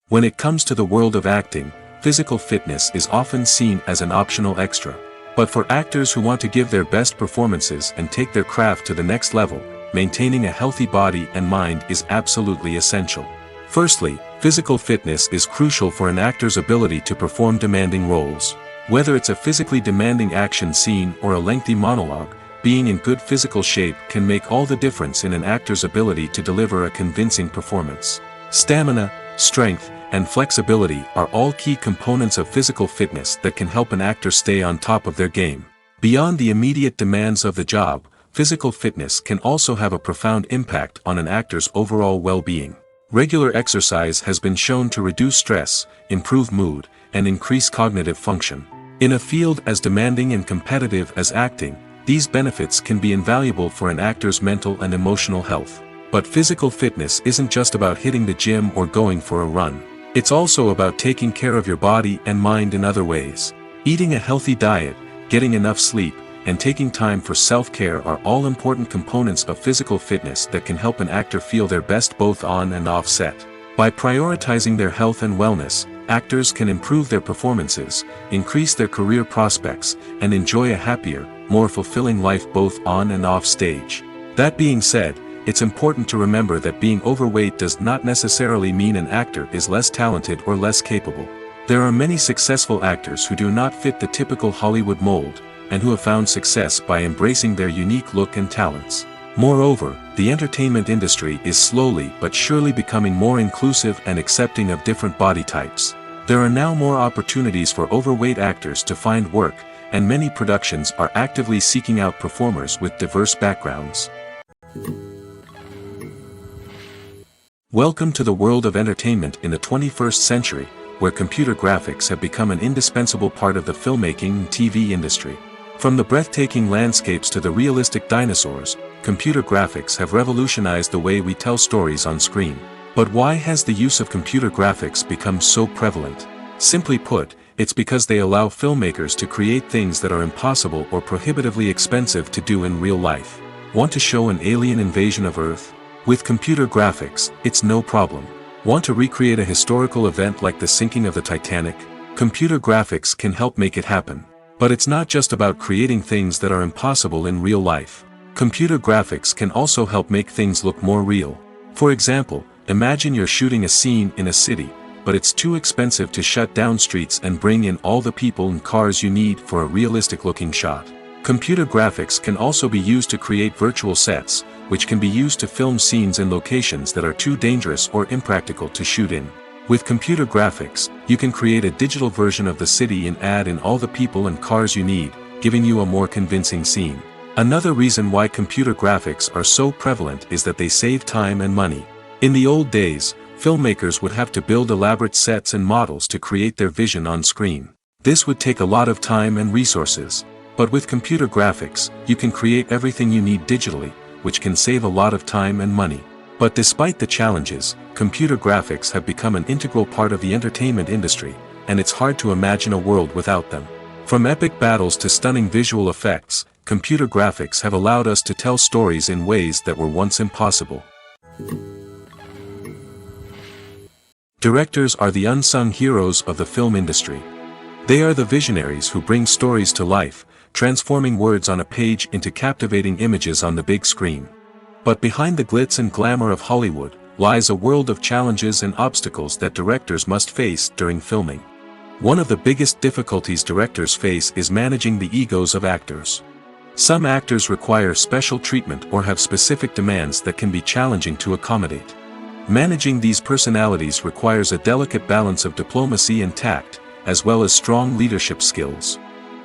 When it comes to the world of acting, physical fitness is often seen as an optional extra. But for actors who want to give their best performances and take their craft to the next level, maintaining a healthy body and mind is absolutely essential. Firstly, physical fitness is crucial for an actor's ability to perform demanding roles. Whether it's a physically demanding action scene or a lengthy monologue, being in good physical shape can make all the difference in an actor's ability to deliver a convincing performance. Stamina, strength, and flexibility are all key components of physical fitness that can help an actor stay on top of their game. Beyond the immediate demands of the job, physical fitness can also have a profound impact on an actor's overall well-being. Regular exercise has been shown to reduce stress, improve mood, and increase cognitive function. In a field as demanding and competitive as acting, these benefits can be invaluable for an actor's mental and emotional health. But physical fitness isn't just about hitting the gym or going for a run. It's also about taking care of your body and mind in other ways. Eating a healthy diet, getting enough sleep, and taking time for self-care are all important components of physical fitness that can help an actor feel their best both on and off set. By prioritizing their health and wellness, actors can improve their performances, increase their career prospects, and enjoy a happier, more fulfilling life both on and off stage. That being said, it's important to remember that being overweight does not necessarily mean an actor is less talented or less capable. There are many successful actors who do not fit the typical Hollywood mold, and who have found success by embracing their unique look and talents. Moreover, the entertainment industry is slowly but surely becoming more inclusive and accepting of different body types. There are now more opportunities for overweight actors to find work, and many productions are actively seeking out performers with diverse backgrounds. Welcome to the world of entertainment in the 21st century, where computer graphics have become an indispensable part of the filmmaking and TV industry. From the breathtaking landscapes to the realistic dinosaurs, computer graphics have revolutionized the way we tell stories on screen. But why has the use of computer graphics become so prevalent? Simply put, it's because they allow filmmakers to create things that are impossible or prohibitively expensive to do in real life. Want to show an alien invasion of Earth? With computer graphics, it's no problem. Want to recreate a historical event like the sinking of the Titanic? Computer graphics can help make it happen. But it's not just about creating things that are impossible in real life. Computer graphics can also help make things look more real. For example, imagine you're shooting a scene in a city, but it's too expensive to shut down streets and bring in all the people and cars you need for a realistic-looking shot. Computer graphics can also be used to create virtual sets, which can be used to film scenes in locations that are too dangerous or impractical to shoot in. With computer graphics, you can create a digital version of the city and add in all the people and cars you need, giving you a more convincing scene. Another reason why computer graphics are so prevalent is that they save time and money. In the old days, filmmakers would have to build elaborate sets and models to create their vision on screen. This would take a lot of time and resources. But with computer graphics, you can create everything you need digitally, which can save a lot of time and money. But despite the challenges, computer graphics have become an integral part of the entertainment industry, and it's hard to imagine a world without them. From epic battles to stunning visual effects, computer graphics have allowed us to tell stories in ways that were once impossible. Directors are the unsung heroes of the film industry. They are the visionaries who bring stories to life, transforming words on a page into captivating images on the big screen. But behind the glitz and glamour of Hollywood, lies a world of challenges and obstacles that directors must face during filming. One of the biggest difficulties directors face is managing the egos of actors. Some actors require special treatment or have specific demands that can be challenging to accommodate. Managing these personalities requires a delicate balance of diplomacy and tact, as well as strong leadership skills.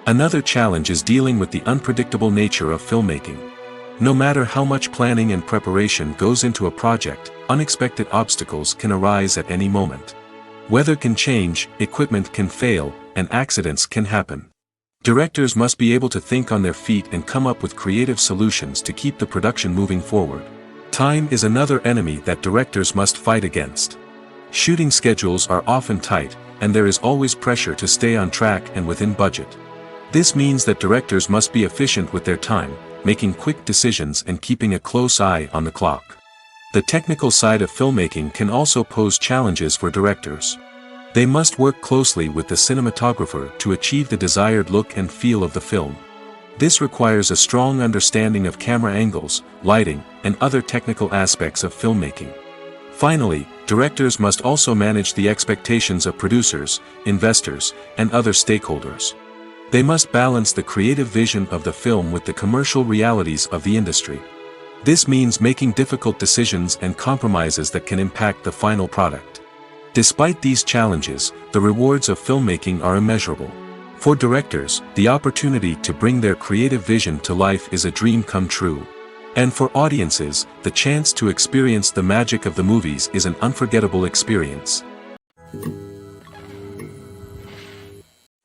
Another challenge is dealing with the unpredictable nature of filmmaking. No matter how much planning and preparation goes into a project, unexpected obstacles can arise at any moment. Weather can change, equipment can fail, and accidents can happen. Directors must be able to think on their feet and come up with creative solutions to keep the production moving forward. Time is another enemy that directors must fight against. Shooting schedules are often tight, and there is always pressure to stay on track and within budget. This means that directors must be efficient with their time, making quick decisions and keeping a close eye on the clock. The technical side of filmmaking can also pose challenges for directors. They must work closely with the cinematographer to achieve the desired look and feel of the film. This requires a strong understanding of camera angles, lighting, and other technical aspects of filmmaking. Finally, directors must also manage the expectations of producers, investors, and other stakeholders. They must balance the creative vision of the film with the commercial realities of the industry. This means making difficult decisions and compromises that can impact the final product. Despite these challenges, the rewards of filmmaking are immeasurable. For directors, the opportunity to bring their creative vision to life is a dream come true. And for audiences, the chance to experience the magic of the movies is an unforgettable experience.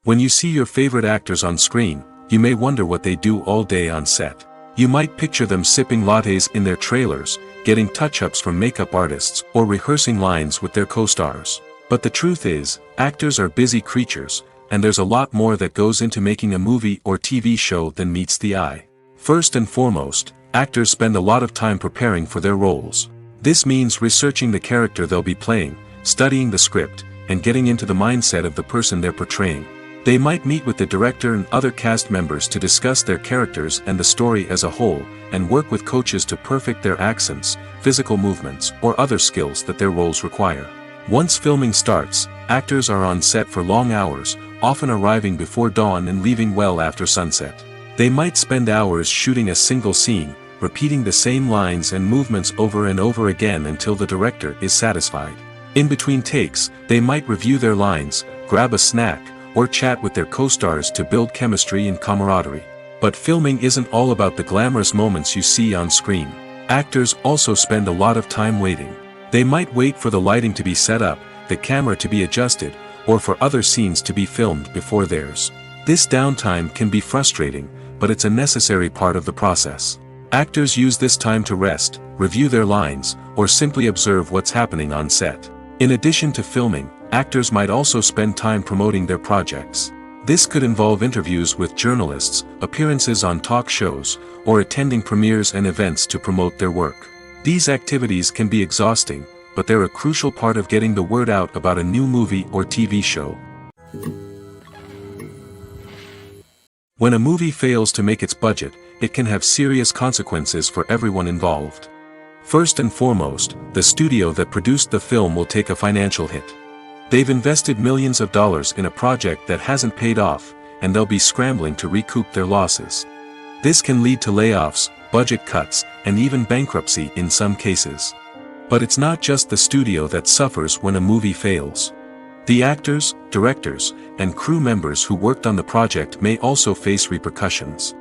When you see your favorite actors on screen, you may wonder what they do all day on set. You might picture them sipping lattes in their trailers, getting touch-ups from makeup artists, or rehearsing lines with their co-stars. But the truth is, actors are busy creatures, and there's a lot more that goes into making a movie or TV show than meets the eye. First and foremost, actors spend a lot of time preparing for their roles. This means researching the character they'll be playing, studying the script, and getting into the mindset of the person they're portraying. They might meet with the director and other cast members to discuss their characters and the story as a whole, and work with coaches to perfect their accents, physical movements, or other skills that their roles require. Once filming starts, actors are on set for long hours, often arriving before dawn and leaving well after sunset. They might spend hours shooting a single scene, repeating the same lines and movements over and over again until the director is satisfied. In between takes, they might review their lines, grab a snack, or chat with their co-stars to build chemistry and camaraderie. But filming isn't all about the glamorous moments you see on screen. Actors also spend a lot of time waiting. They might wait for the lighting to be set up, the camera to be adjusted, or for other scenes to be filmed before theirs. This downtime can be frustrating, but it's a necessary part of the process. Actors use this time to rest, review their lines, or simply observe what's happening on set. In addition to filming, actors might also spend time promoting their projects. This could involve interviews with journalists, appearances on talk shows, or attending premieres and events to promote their work. These activities can be exhausting, but they're a crucial part of getting the word out about a new movie or TV show. When a movie fails to make its budget, it can have serious consequences for everyone involved. First and foremost, the studio that produced the film will take a financial hit. They've invested millions of dollars in a project that hasn't paid off, and they'll be scrambling to recoup their losses. This can lead to layoffs, budget cuts, and even bankruptcy in some cases. But it's not just the studio that suffers when a movie fails. The actors, directors, and crew members who worked on the project may also face repercussions.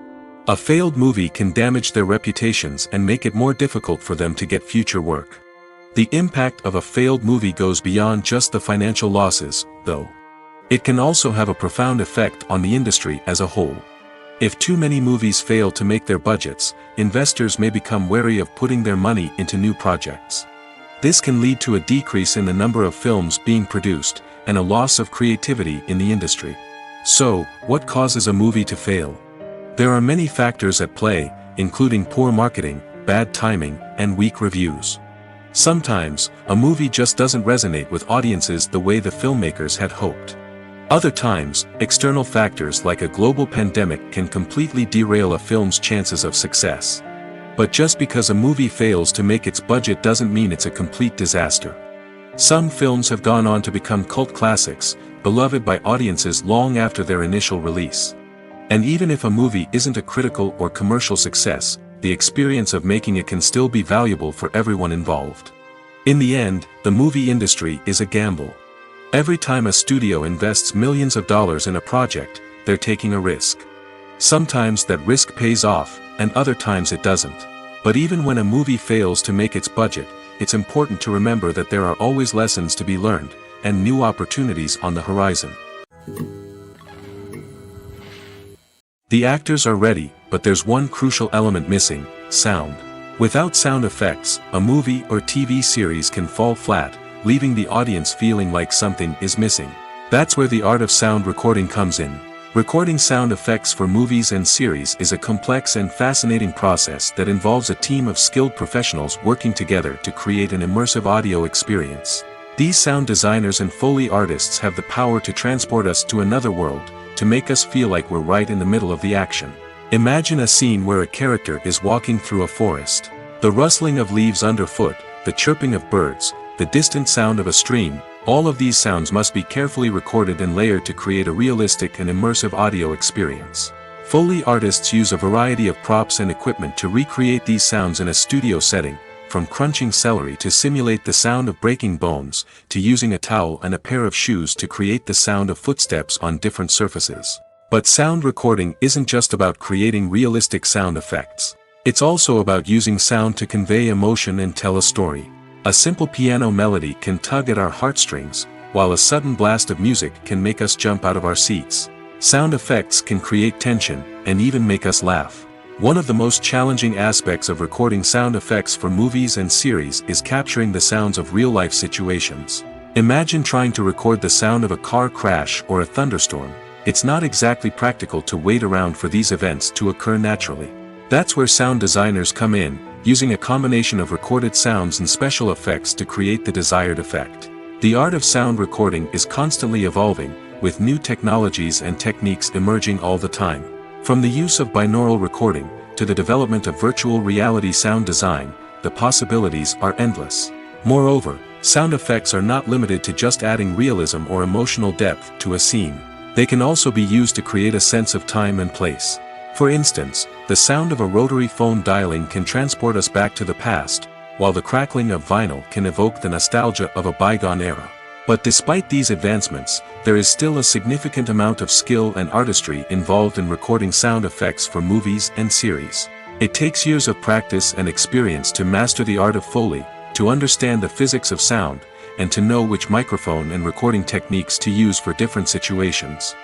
A failed movie can damage their reputations and make it more difficult for them to get future work. The impact of a failed movie goes beyond just the financial losses, though. It can also have a profound effect on the industry as a whole. If too many movies fail to make their budgets, investors may become wary of putting their money into new projects. This can lead to a decrease in the number of films being produced, and a loss of creativity in the industry. So, what causes a movie to fail? There are many factors at play, including poor marketing, bad timing, and weak reviews. Sometimes, a movie just doesn't resonate with audiences the way the filmmakers had hoped. Other times, external factors like a global pandemic can completely derail a film's chances of success. But just because a movie fails to make its budget doesn't mean it's a complete disaster. Some films have gone on to become cult classics, beloved by audiences long after their initial release. And even if a movie isn't a critical or commercial success, the experience of making it can still be valuable for everyone involved. In the end, the movie industry is a gamble. Every time a studio invests millions of dollars in a project, they're taking a risk. Sometimes that risk pays off, and other times it doesn't. But even when a movie fails to make its budget, it's important to remember that there are always lessons to be learned, and new opportunities on the horizon. The actors are ready, but there's one crucial element missing: sound. Without sound effects, a movie or TV series can fall flat, leaving the audience feeling like something is missing. That's where the art of sound recording comes in. Recording sound effects for movies and series is a complex and fascinating process that involves a team of skilled professionals working together to create an immersive audio experience. These sound designers and Foley artists have the power to transport us to another world, to make us feel like we're right in the middle of the action. Imagine a scene where a character is walking through a forest. The rustling of leaves underfoot, the chirping of birds, the distant sound of a stream, all of these sounds must be carefully recorded and layered to create a realistic and immersive audio experience. Foley artists use a variety of props and equipment to recreate these sounds in a studio setting, from crunching celery to simulate the sound of breaking bones, to using a towel and a pair of shoes to create the sound of footsteps on different surfaces. But sound recording isn't just about creating realistic sound effects. It's also about using sound to convey emotion and tell a story. A simple piano melody can tug at our heartstrings, while a sudden blast of music can make us jump out of our seats. Sound effects can create tension, and even make us laugh. One of the most challenging aspects of recording sound effects for movies and series is capturing the sounds of real-life situations. Imagine trying to record the sound of a car crash or a thunderstorm. It's not exactly practical to wait around for these events to occur naturally. That's where sound designers come in, using a combination of recorded sounds and special effects to create the desired effect. The art of sound recording is constantly evolving, with new technologies and techniques emerging all the time. From the use of binaural recording, to the development of virtual reality sound design, the possibilities are endless. Moreover, sound effects are not limited to just adding realism or emotional depth to a scene. They can also be used to create a sense of time and place. For instance, the sound of a rotary phone dialing can transport us back to the past, while the crackling of vinyl can evoke the nostalgia of a bygone era. But despite these advancements, there is still a significant amount of skill and artistry involved in recording sound effects for movies and series. It takes years of practice and experience to master the art of Foley, to understand the physics of sound, and to know which microphone and recording techniques to use for different situations.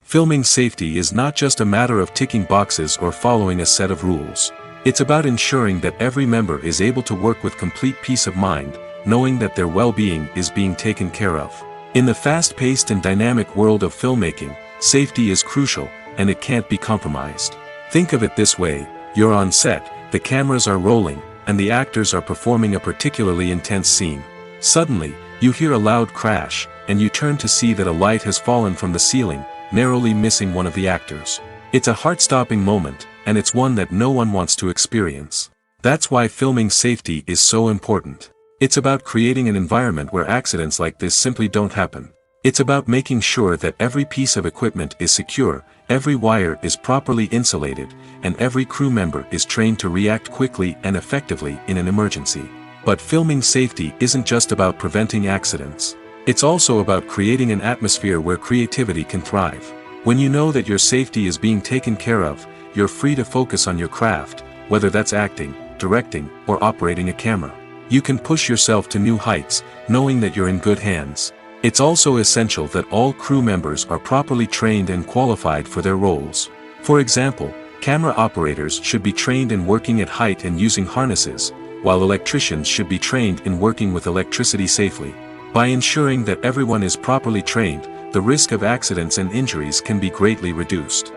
Filming safety is not just a matter of ticking boxes or following a set of rules. It's about ensuring that every member is able to work with complete peace of mind, knowing that their well-being is being taken care of. In the fast-paced and dynamic world of filmmaking, safety is crucial, and it can't be compromised. Think of it this way: you're on set, the cameras are rolling, and the actors are performing a particularly intense scene. Suddenly, you hear a loud crash, and you turn to see that a light has fallen from the ceiling, narrowly missing one of the actors. It's a heart-stopping moment, and it's one that no one wants to experience. That's why filming safety is so important. It's about creating an environment where accidents like this simply don't happen. It's about making sure that every piece of equipment is secure, every wire is properly insulated, and every crew member is trained to react quickly and effectively in an emergency. But filming safety isn't just about preventing accidents. It's also about creating an atmosphere where creativity can thrive. When you know that your safety is being taken care of, you're free to focus on your craft, whether that's acting, directing, or operating a camera. You can push yourself to new heights, knowing that you're in good hands. It's also essential that all crew members are properly trained and qualified for their roles. For example, camera operators should be trained in working at height and using harnesses, while electricians should be trained in working with electricity safely. By ensuring that everyone is properly trained, the risk of accidents and injuries can be greatly reduced.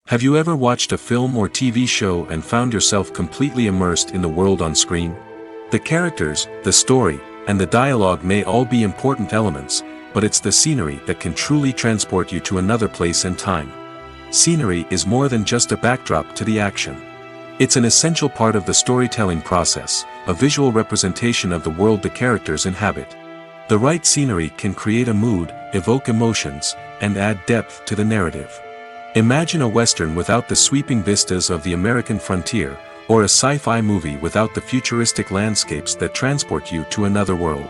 Have you ever watched a film or TV show and found yourself completely immersed in the world on screen? The characters, the story, and the dialogue may all be important elements, but it's the scenery that can truly transport you to another place and time. Scenery is more than just a backdrop to the action. It's an essential part of the storytelling process, a visual representation of the world the characters inhabit. The right scenery can create a mood, evoke emotions, and add depth to the narrative. Imagine a Western without the sweeping vistas of the American frontier, or a sci-fi movie without the futuristic landscapes that transport you to another world.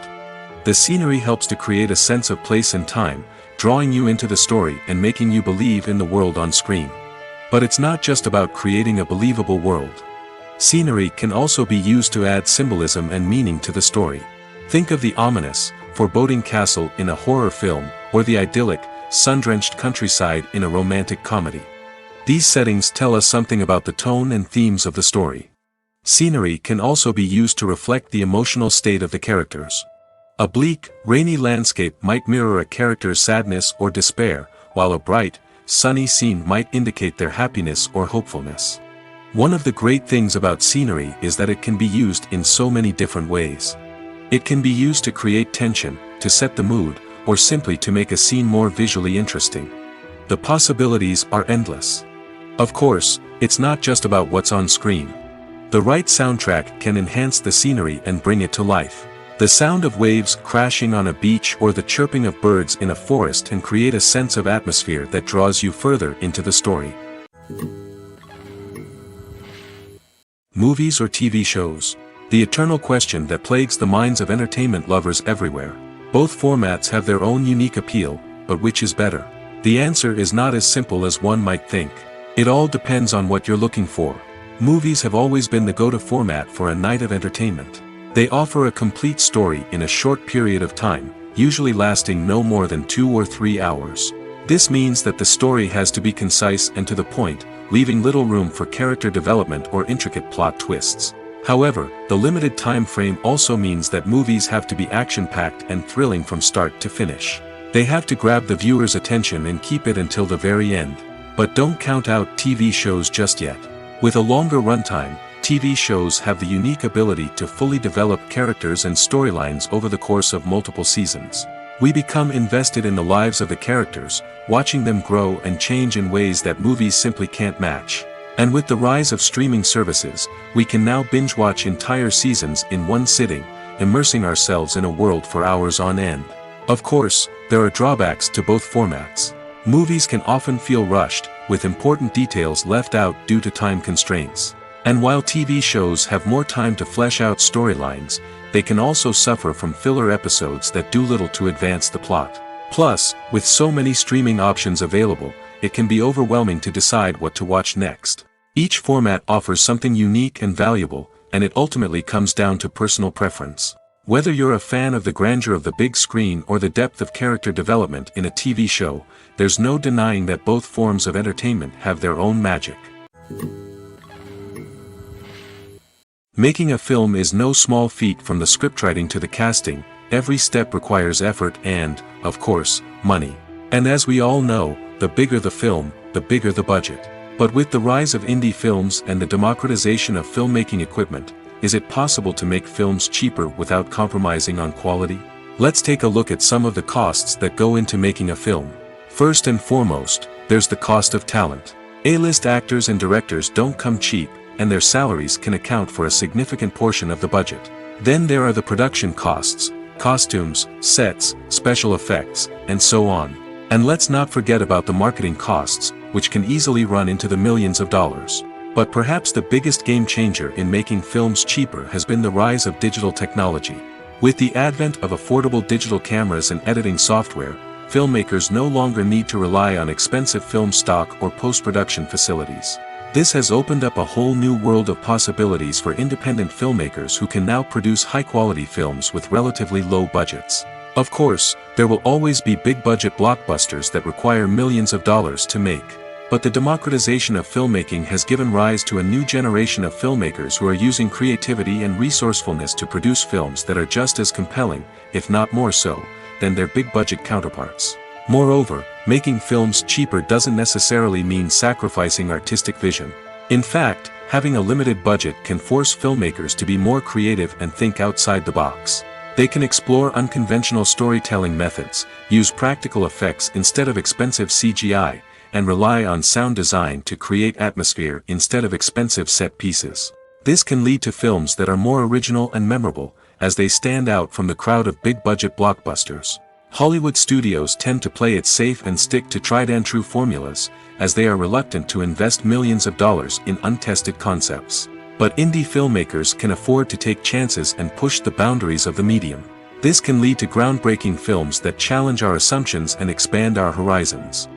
The scenery helps to create a sense of place and time, drawing you into the story and making you believe in the world on screen. But it's not just about creating a believable world. Scenery can also be used to add symbolism and meaning to the story. Think of the ominous, foreboding castle in a horror film, or the idyllic, sun-drenched countryside in a romantic comedy. These settings tell us something about the tone and themes of the story. Scenery can also be used to reflect the emotional state of the characters. A bleak, rainy landscape might mirror a character's sadness or despair, while a bright, sunny scene might indicate their happiness or hopefulness. One of the great things about scenery is that it can be used in so many different ways. It can be used to create tension, to set the mood, or simply to make a scene more visually interesting. The possibilities are endless. Of course, it's not just about what's on screen. The right soundtrack can enhance the scenery and bring it to life. The sound of waves crashing on a beach or the chirping of birds in a forest can create a sense of atmosphere that draws you further into the story. Movies or TV shows? The eternal question that plagues the minds of entertainment lovers everywhere. Both formats have their own unique appeal, but which is better? The answer is not as simple as one might think. It all depends on what you're looking for. Movies have always been the go-to format for a night of entertainment. They offer a complete story in a short period of time, usually lasting no more than 2 or 3 hours. This means that the story has to be concise and to the point, leaving little room for character development or intricate plot twists. However, the limited time frame also means that movies have to be action-packed and thrilling from start to finish. They have to grab the viewer's attention and keep it until the very end. But don't count out TV shows just yet. With a longer runtime, TV shows have the unique ability to fully develop characters and storylines over the course of multiple seasons. We become invested in the lives of the characters, watching them grow and change in ways that movies simply can't match. And with the rise of streaming services, we can now binge-watch entire seasons in one sitting, immersing ourselves in a world for hours on end. Of course, there are drawbacks to both formats. Movies can often feel rushed, with important details left out due to time constraints. And while TV shows have more time to flesh out storylines, they can also suffer from filler episodes that do little to advance the plot. Plus, with so many streaming options available, it can be overwhelming to decide what to watch next. Each format offers something unique and valuable, and it ultimately comes down to personal preference. Whether you're a fan of the grandeur of the big screen or the depth of character development in a TV show, there's no denying that both forms of entertainment have their own magic. Making a film is no small feat. From the scriptwriting to the casting, every step requires effort and, of course, money. And as we all know, the bigger the film, the bigger the budget. But with the rise of indie films and the democratization of filmmaking equipment, is it possible to make films cheaper without compromising on quality? Let's take a look at some of the costs that go into making a film. First and foremost, there's the cost of talent. A-list actors and directors don't come cheap, and their salaries can account for a significant portion of the budget. Then there are the production costs, costumes, sets, special effects, and so on. And let's not forget about the marketing costs, which can easily run into the millions of dollars. But perhaps the biggest game changer in making films cheaper has been the rise of digital technology. With the advent of affordable digital cameras and editing software, filmmakers no longer need to rely on expensive film stock or post-production facilities. This has opened up a whole new world of possibilities for independent filmmakers who can now produce high-quality films with relatively low budgets. Of course, there will always be big-budget blockbusters that require millions of dollars to make. But the democratization of filmmaking has given rise to a new generation of filmmakers who are using creativity and resourcefulness to produce films that are just as compelling, if not more so, than their big-budget counterparts. Moreover, making films cheaper doesn't necessarily mean sacrificing artistic vision. In fact, having a limited budget can force filmmakers to be more creative and think outside the box. They can explore unconventional storytelling methods, use practical effects instead of expensive CGI, and rely on sound design to create atmosphere instead of expensive set pieces. This can lead to films that are more original and memorable, as they stand out from the crowd of big-budget blockbusters. Hollywood studios tend to play it safe and stick to tried-and-true formulas, as they are reluctant to invest millions of dollars in untested concepts. But indie filmmakers can afford to take chances and push the boundaries of the medium. This can lead to groundbreaking films that challenge our assumptions and expand our horizons.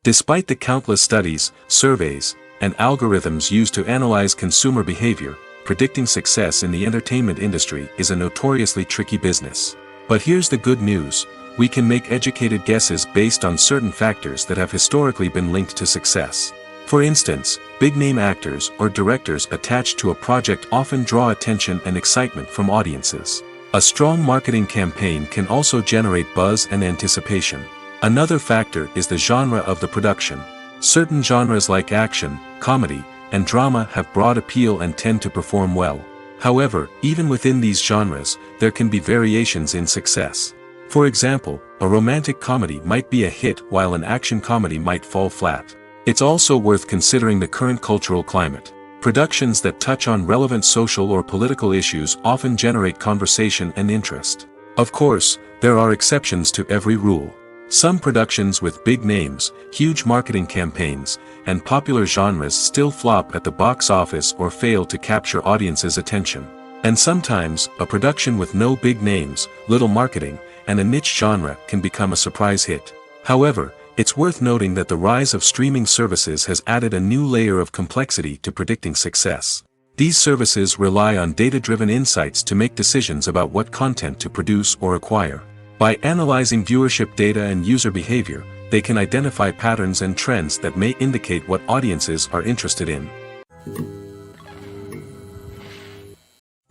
Despite the countless studies, surveys, and algorithms used to analyze consumer behavior, predicting success in the entertainment industry is a notoriously tricky business. But here's the good news: we can make educated guesses based on certain factors that have historically been linked to success. For instance, big-name actors or directors attached to a project often draw attention and excitement from audiences. A strong marketing campaign can also generate buzz and anticipation. Another factor is the genre of the production. Certain genres like action, comedy, and drama have broad appeal and tend to perform well. However, even within these genres, there can be variations in success. For example, a romantic comedy might be a hit while an action comedy might fall flat. It's also worth considering the current cultural climate. Productions that touch on relevant social or political issues often generate conversation and interest. Of course, there are exceptions to every rule. Some productions with big names, huge marketing campaigns, and popular genres still flop at the box office or fail to capture audiences' attention. And sometimes, a production with no big names, little marketing, and a niche genre can become a surprise hit. However, it's worth noting that the rise of streaming services has added a new layer of complexity to predicting success. These services rely on data-driven insights to make decisions about what content to produce or acquire. By analyzing viewership data and user behavior, they can identify patterns and trends that may indicate what audiences are interested in.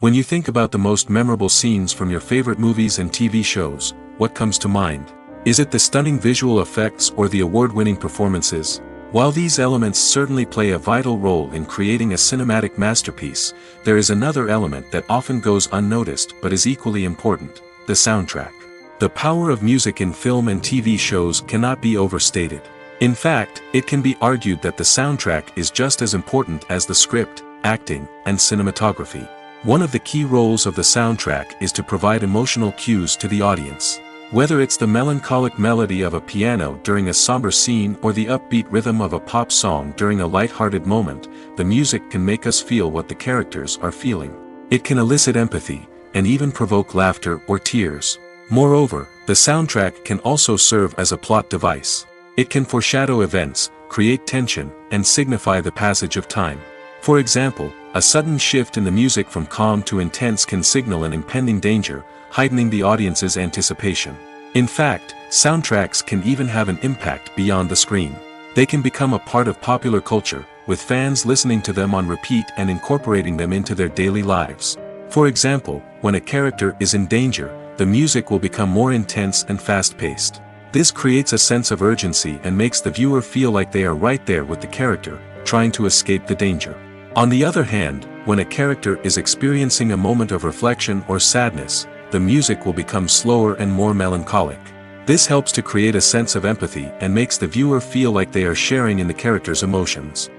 When you think about the most memorable scenes from your favorite movies and TV shows, what comes to mind? Is it the stunning visual effects or the award-winning performances? While these elements certainly play a vital role in creating a cinematic masterpiece, there is another element that often goes unnoticed but is equally important: the soundtrack. The power of music in film and TV shows cannot be overstated. In fact, it can be argued that the soundtrack is just as important as the script, acting, and cinematography. One of the key roles of the soundtrack is to provide emotional cues to the audience. Whether it's the melancholic melody of a piano during a somber scene or the upbeat rhythm of a pop song during a light-hearted moment, the music can make us feel what the characters are feeling. It can elicit empathy, and even provoke laughter or tears. Moreover, the soundtrack can also serve as a plot device. It can foreshadow events, create tension, and signify the passage of time. For example, a sudden shift in the music from calm to intense can signal an impending danger, heightening the audience's anticipation. In fact, soundtracks can even have an impact beyond the screen. They can become a part of popular culture, with fans listening to them on repeat and incorporating them into their daily lives. For example, when a character is in danger, the music will become more intense and fast-paced. This creates a sense of urgency and makes the viewer feel like they are right there with the character, trying to escape the danger. On the other hand, when a character is experiencing a moment of reflection or sadness, the music will become slower and more melancholic. This helps to create a sense of empathy and makes the viewer feel like they are sharing in the character's emotions.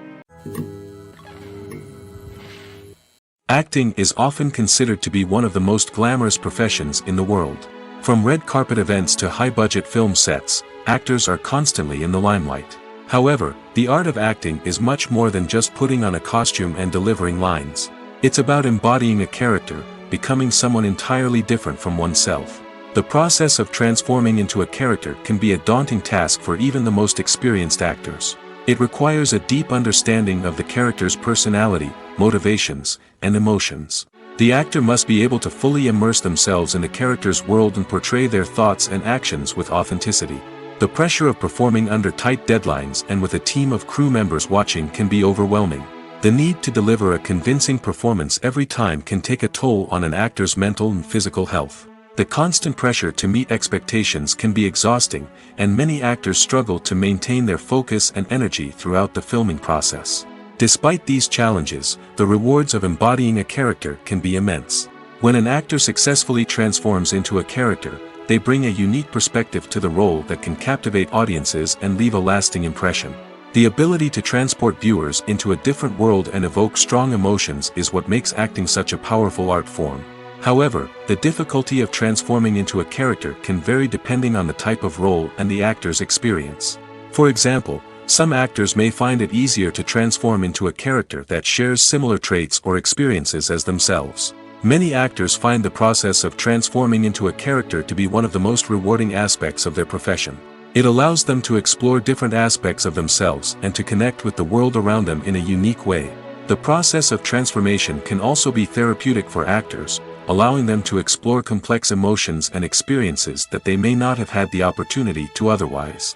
Acting is often considered to be one of the most glamorous professions in the world. From red carpet events to high-budget film sets, actors are constantly in the limelight. However, the art of acting is much more than just putting on a costume and delivering lines. It's about embodying a character, becoming someone entirely different from oneself. The process of transforming into a character can be a daunting task for even the most experienced actors. It requires a deep understanding of the character's personality, motivations, and emotions. The actor must be able to fully immerse themselves in the character's world and portray their thoughts and actions with authenticity. The pressure of performing under tight deadlines and with a team of crew members watching can be overwhelming. The need to deliver a convincing performance every time can take a toll on an actor's mental and physical health. The constant pressure to meet expectations can be exhausting, and many actors struggle to maintain their focus and energy throughout the filming process. Despite these challenges, the rewards of embodying a character can be immense. When an actor successfully transforms into a character, they bring a unique perspective to the role that can captivate audiences and leave a lasting impression. The ability to transport viewers into a different world and evoke strong emotions is what makes acting such a powerful art form. However, the difficulty of transforming into a character can vary depending on the type of role and the actor's experience. For example, some actors may find it easier to transform into a character that shares similar traits or experiences as themselves. Many actors find the process of transforming into a character to be one of the most rewarding aspects of their profession. It allows them to explore different aspects of themselves and to connect with the world around them in a unique way. The process of transformation can also be therapeutic for actors, allowing them to explore complex emotions and experiences that they may not have had the opportunity to otherwise.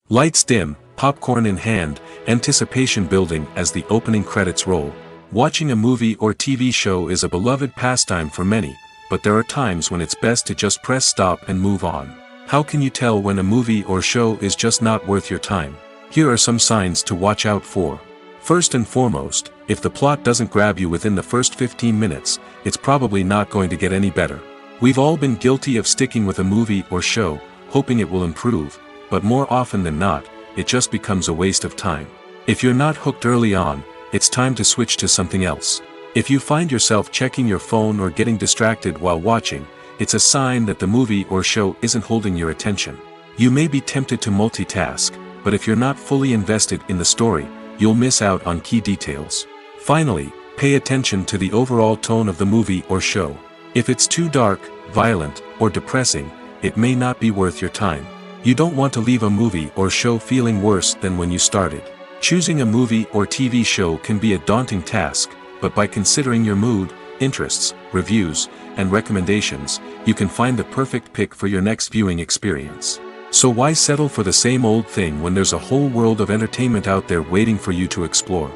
Lights dim, popcorn in hand, anticipation building as the opening credits roll. Watching a movie or TV show is a beloved pastime for many, but there are times when it's best to just press stop and move on. How can you tell when a movie or show is just not worth your time? Here are some signs to watch out for. First and foremost, if the plot doesn't grab you within the first 15 minutes, it's probably not going to get any better. We've all been guilty of sticking with a movie or show, hoping it will improve, but more often than not, it just becomes a waste of time. If you're not hooked early on, it's time to switch to something else. If you find yourself checking your phone or getting distracted while watching, it's a sign that the movie or show isn't holding your attention. You may be tempted to multitask, but if you're not fully invested in the story, you'll miss out on key details. Finally, pay attention to the overall tone of the movie or show. If it's too dark, violent, or depressing, it may not be worth your time. You don't want to leave a movie or show feeling worse than when you started. Choosing a movie or TV show can be a daunting task, but by considering your mood, interests, reviews, and recommendations, you can find the perfect pick for your next viewing experience. So why settle for the same old thing when there's a whole world of entertainment out there waiting for you to explore?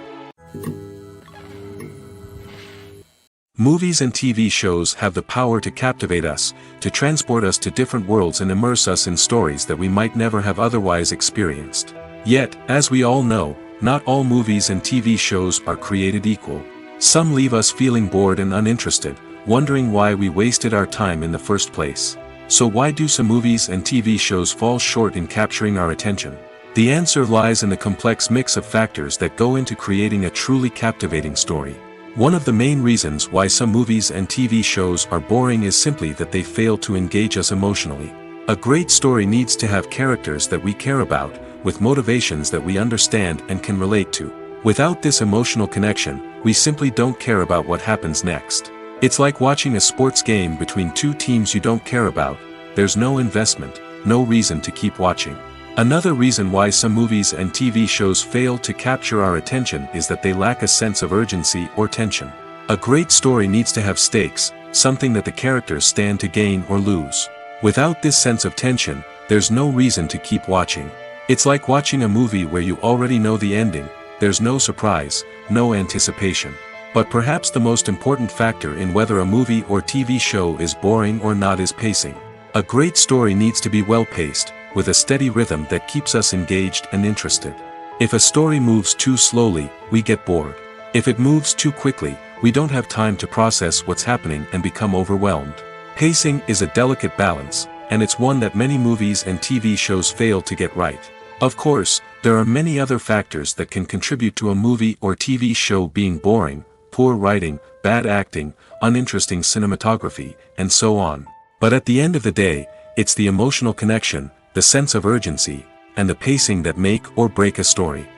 Movies and TV shows have the power to captivate us, to transport us to different worlds and immerse us in stories that we might never have otherwise experienced. Yet, as we all know, not all movies and TV shows are created equal. Some leave us feeling bored and uninterested, wondering why we wasted our time in the first place. So why do some movies and TV shows fall short in capturing our attention? The answer lies in the complex mix of factors that go into creating a truly captivating story. One of the main reasons why some movies and TV shows are boring is simply that they fail to engage us emotionally. A great story needs to have characters that we care about, with motivations that we understand and can relate to. Without this emotional connection, we simply don't care about what happens next. It's like watching a sports game between two teams you don't care about. There's no investment, no reason to keep watching. Another reason why some movies and TV shows fail to capture our attention is that they lack a sense of urgency or tension. A great story needs to have stakes, something that the characters stand to gain or lose. Without this sense of tension, there's no reason to keep watching. It's like watching a movie where you already know the ending. There's no surprise, no anticipation. But perhaps the most important factor in whether a movie or TV show is boring or not is pacing. A great story needs to be well-paced, with a steady rhythm that keeps us engaged and interested. If a story moves too slowly, we get bored. If it moves too quickly, we don't have time to process what's happening and become overwhelmed. Pacing is a delicate balance, and it's one that many movies and TV shows fail to get right. Of course, there are many other factors that can contribute to a movie or TV show being boring: poor writing, bad acting, uninteresting cinematography, and so on. But at the end of the day, it's the emotional connection, the sense of urgency, and the pacing that make or break a story.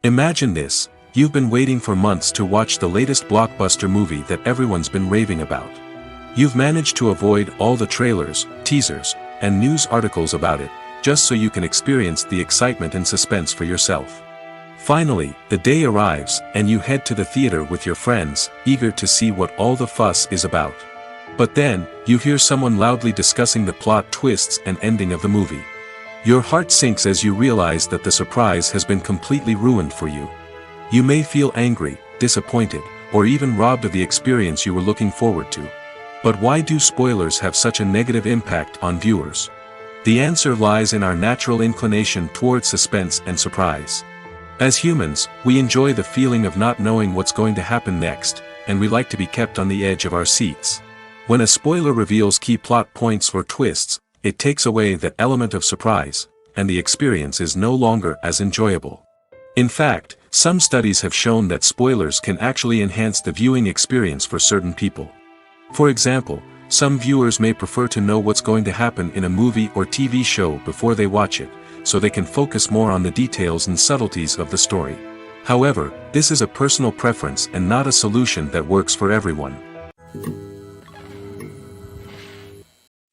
Imagine this: you've been waiting for months to watch the latest blockbuster movie that everyone's been raving about. You've managed to avoid all the trailers, teasers, and news articles about it, just so you can experience the excitement and suspense for yourself. Finally, the day arrives, and you head to the theater with your friends, eager to see what all the fuss is about. But then, you hear someone loudly discussing the plot twists and ending of the movie. Your heart sinks as you realize that the surprise has been completely ruined for you. You may feel angry, disappointed, or even robbed of the experience you were looking forward to. But why do spoilers have such a negative impact on viewers? The answer lies in our natural inclination towards suspense and surprise. As humans, we enjoy the feeling of not knowing what's going to happen next, and we like to be kept on the edge of our seats. When a spoiler reveals key plot points or twists, it takes away that element of surprise, and the experience is no longer as enjoyable. In fact, some studies have shown that spoilers can actually enhance the viewing experience for certain people. For example, some viewers may prefer to know what's going to happen in a movie or TV show before they watch it, so they can focus more on the details and subtleties of the story. However, this is a personal preference and not a solution that works for everyone.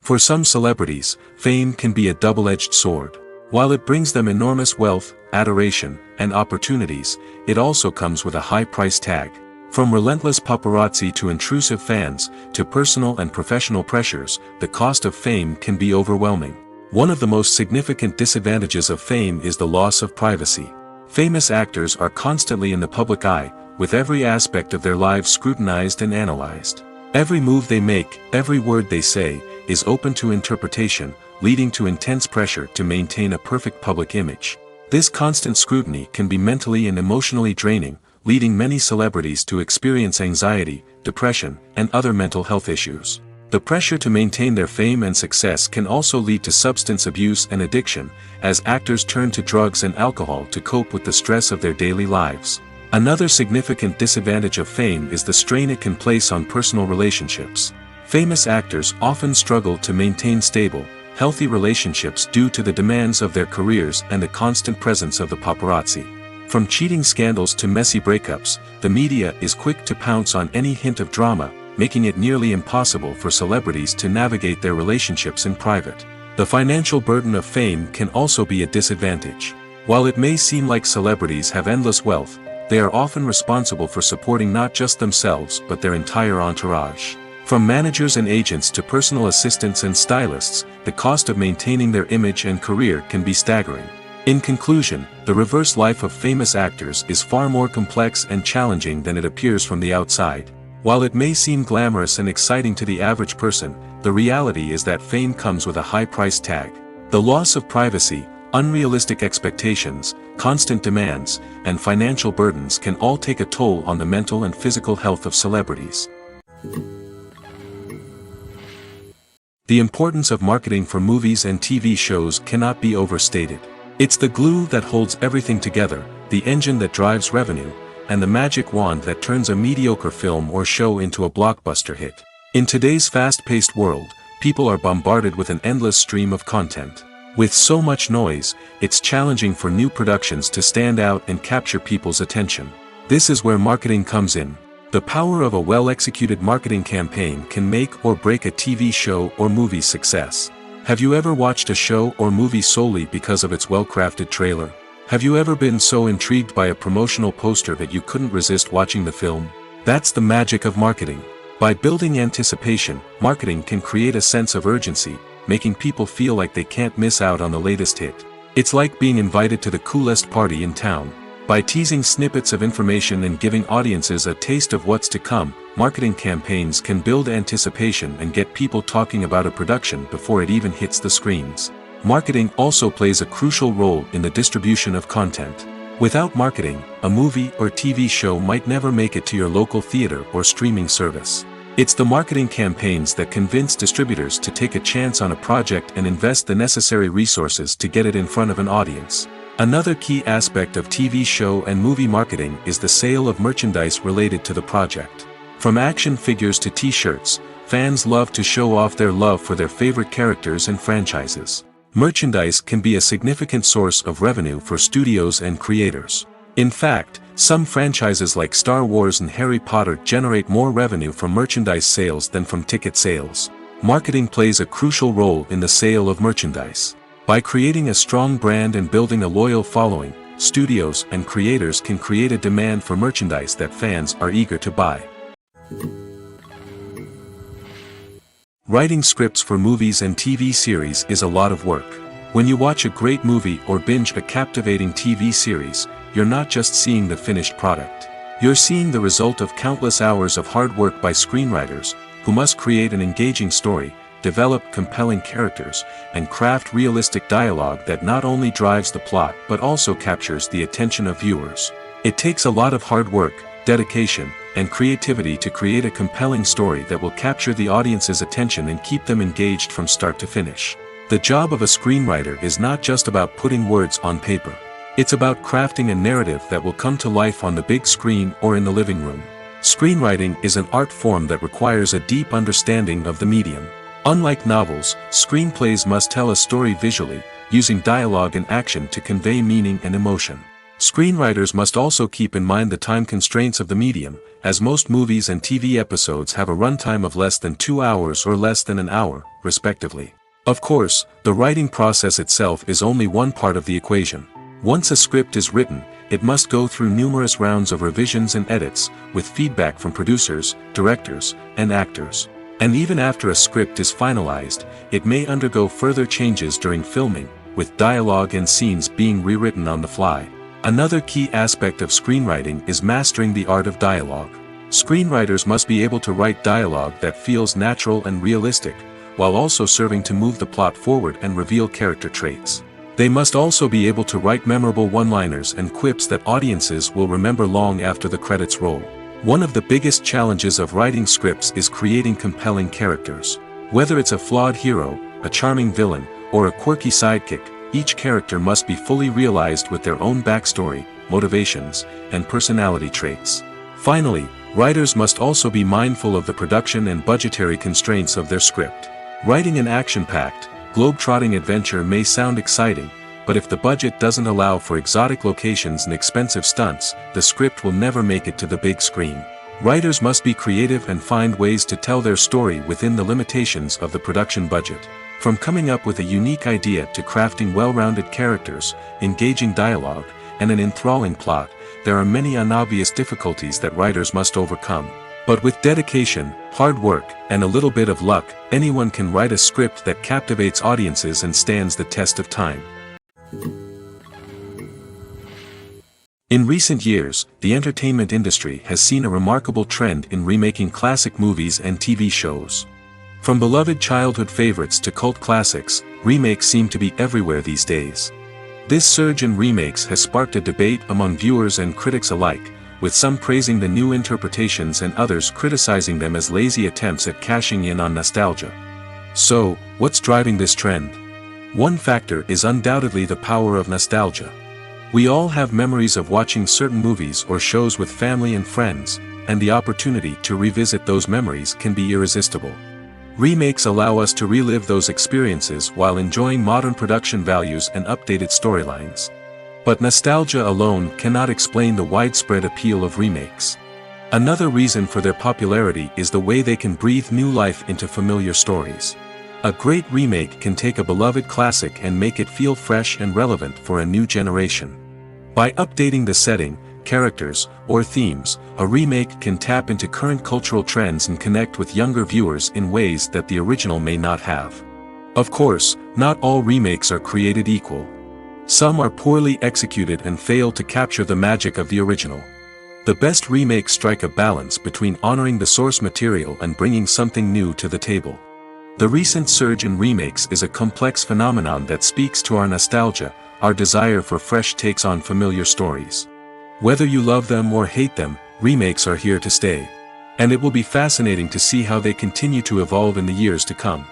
For some celebrities, fame can be a double-edged sword. While it brings them enormous wealth, adoration, and opportunities, it also comes with a high price tag. From relentless paparazzi to intrusive fans, to personal and professional pressures, the cost of fame can be overwhelming. One of the most significant disadvantages of fame is the loss of privacy. Famous actors are constantly in the public eye, with every aspect of their lives scrutinized and analyzed. Every move they make, every word they say, is open to interpretation, leading to intense pressure to maintain a perfect public image. This constant scrutiny can be mentally and emotionally draining, leading many celebrities to experience anxiety, depression, and other mental health issues. The pressure to maintain their fame and success can also lead to substance abuse and addiction, as actors turn to drugs and alcohol to cope with the stress of their daily lives. Another significant disadvantage of fame is the strain it can place on personal relationships. Famous actors often struggle to maintain stable, healthy relationships due to the demands of their careers and the constant presence of the paparazzi. From cheating scandals to messy breakups, the media is quick to pounce on any hint of drama, making it nearly impossible for celebrities to navigate their relationships in private. The financial burden of fame can also be a disadvantage. While it may seem like celebrities have endless wealth, they are often responsible for supporting not just themselves but their entire entourage. From managers and agents to personal assistants and stylists, the cost of maintaining their image and career can be staggering. In conclusion, the reverse life of famous actors is far more complex and challenging than it appears from the outside. While it may seem glamorous and exciting to the average person, the reality is that fame comes with a high price tag. The loss of privacy, unrealistic expectations, constant demands, and financial burdens can all take a toll on the mental and physical health of celebrities. The importance of marketing for movies and TV shows cannot be overstated. It's the glue that holds everything together, the engine that drives revenue, and the magic wand that turns a mediocre film or show into a blockbuster hit. In today's fast-paced world, people are bombarded with an endless stream of content. With so much noise, it's challenging for new productions to stand out and capture people's attention. This is where marketing comes in. The power of a well-executed marketing campaign can make or break a TV show or movie's success. Have you ever watched a show or movie solely because of its well-crafted trailer? Have you ever been so intrigued by a promotional poster that you couldn't resist watching the film? That's the magic of marketing. By building anticipation, marketing can create a sense of urgency, making people feel like they can't miss out on the latest hit. It's like being invited to the coolest party in town. By teasing snippets of information and giving audiences a taste of what's to come, marketing campaigns can build anticipation and get people talking about a production before it even hits the screens. Marketing also plays a crucial role in the distribution of content. Without marketing, a movie or TV show might never make it to your local theater or streaming service. It's the marketing campaigns that convince distributors to take a chance on a project and invest the necessary resources to get it in front of an audience. Another key aspect of TV show and movie marketing is the sale of merchandise related to the project. From action figures to t-shirts, fans love to show off their love for their favorite characters and franchises. Merchandise can be a significant source of revenue for studios and creators. In fact, some franchises like Star Wars and Harry Potter generate more revenue from merchandise sales than from ticket sales. Marketing plays a crucial role in the sale of merchandise. By creating a strong brand and building a loyal following, studios and creators can create a demand for merchandise that fans are eager to buy. Writing scripts for movies and TV series is a lot of work. When you watch a great movie or binge a captivating TV series, you're not just seeing the finished product. You're seeing the result of countless hours of hard work by screenwriters, who must create an engaging story, develop compelling characters, and craft realistic dialogue that not only drives the plot but also captures the attention of viewers. It takes a lot of hard work, dedication, and creativity to create a compelling story that will capture the audience's attention and keep them engaged from start to finish. The job of a screenwriter is not just about putting words on paper. It's about crafting a narrative that will come to life on the big screen or in the living room. Screenwriting is an art form that requires a deep understanding of the medium. Unlike novels, screenplays must tell a story visually, using dialogue and action to convey meaning and emotion. Screenwriters must also keep in mind the time constraints of the medium, as most movies and TV episodes have a runtime of less than 2 hours or less than an hour, respectively. Of course, the writing process itself is only one part of the equation. Once a script is written, it must go through numerous rounds of revisions and edits, with feedback from producers, directors, and actors. And even after a script is finalized, it may undergo further changes during filming, with dialogue and scenes being rewritten on the fly. Another key aspect of screenwriting is mastering the art of dialogue. Screenwriters must be able to write dialogue that feels natural and realistic, while also serving to move the plot forward and reveal character traits. They must also be able to write memorable one-liners and quips that audiences will remember long after the credits roll. One of the biggest challenges of writing scripts is creating compelling characters. Whether it's a flawed hero, a charming villain, or a quirky sidekick, each character must be fully realized with their own backstory, motivations, and personality traits. Finally, writers must also be mindful of the production and budgetary constraints of their script. Writing an action-packed, globe-trotting adventure may sound exciting, but if the budget doesn't allow for exotic locations and expensive stunts, the script will never make it to the big screen. Writers must be creative and find ways to tell their story within the limitations of the production budget. From coming up with a unique idea to crafting well-rounded characters, engaging dialogue, and an enthralling plot, there are many unobvious difficulties that writers must overcome. But with dedication, hard work, and a little bit of luck, anyone can write a script that captivates audiences and stands the test of time. In recent years, the entertainment industry has seen a remarkable trend in remaking classic movies and TV shows. From beloved childhood favorites to cult classics, remakes seem to be everywhere these days. This surge in remakes has sparked a debate among viewers and critics alike, with some praising the new interpretations and others criticizing them as lazy attempts at cashing in on nostalgia. So, what's driving this trend? One factor is undoubtedly the power of nostalgia. We all have memories of watching certain movies or shows with family and friends, and the opportunity to revisit those memories can be irresistible. Remakes allow us to relive those experiences while enjoying modern production values and updated storylines. But nostalgia alone cannot explain the widespread appeal of remakes. Another reason for their popularity is the way they can breathe new life into familiar stories. A great remake can take a beloved classic and make it feel fresh and relevant for a new generation. By updating the setting, characters, or themes, a remake can tap into current cultural trends and connect with younger viewers in ways that the original may not have. Of course, not all remakes are created equal. Some are poorly executed and fail to capture the magic of the original. The best remakes strike a balance between honoring the source material and bringing something new to the table. The recent surge in remakes is a complex phenomenon that speaks to our nostalgia, our desire for fresh takes on familiar stories. Whether you love them or hate them, remakes are here to stay. And it will be fascinating to see how they continue to evolve in the years to come.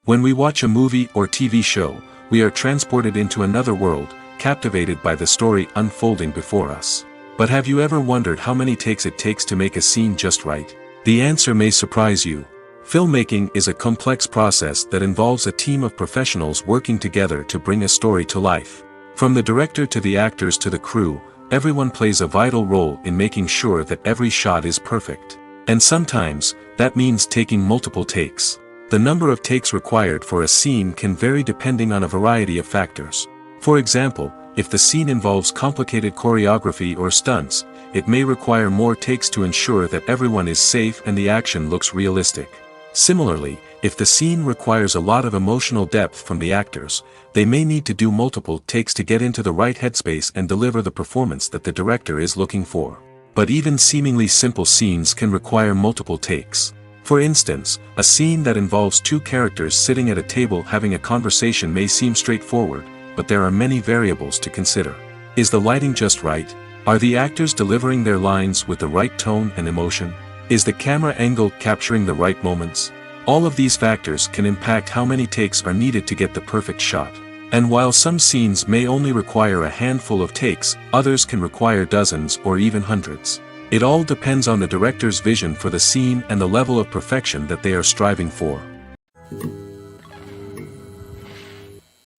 When we watch a movie or TV show, we are transported into another world, captivated by the story unfolding before us. But have you ever wondered how many takes it takes to make a scene just right? The answer may surprise you. Filmmaking is a complex process that involves a team of professionals working together to bring a story to life. From the director to the actors to the crew, everyone plays a vital role in making sure that every shot is perfect. And sometimes, that means taking multiple takes. The number of takes required for a scene can vary depending on a variety of factors. For example, if the scene involves complicated choreography or stunts, it may require more takes to ensure that everyone is safe and the action looks realistic. Similarly, if the scene requires a lot of emotional depth from the actors, they may need to do multiple takes to get into the right headspace and deliver the performance that the director is looking for. But even seemingly simple scenes can require multiple takes. For instance, a scene that involves two characters sitting at a table having a conversation may seem straightforward, but there are many variables to consider. Is the lighting just right? Are the actors delivering their lines with the right tone and emotion? Is the camera angle capturing the right moments? All of these factors can impact how many takes are needed to get the perfect shot. And while some scenes may only require a handful of takes, others can require dozens or even hundreds. It all depends on the director's vision for the scene and the level of perfection that they are striving for.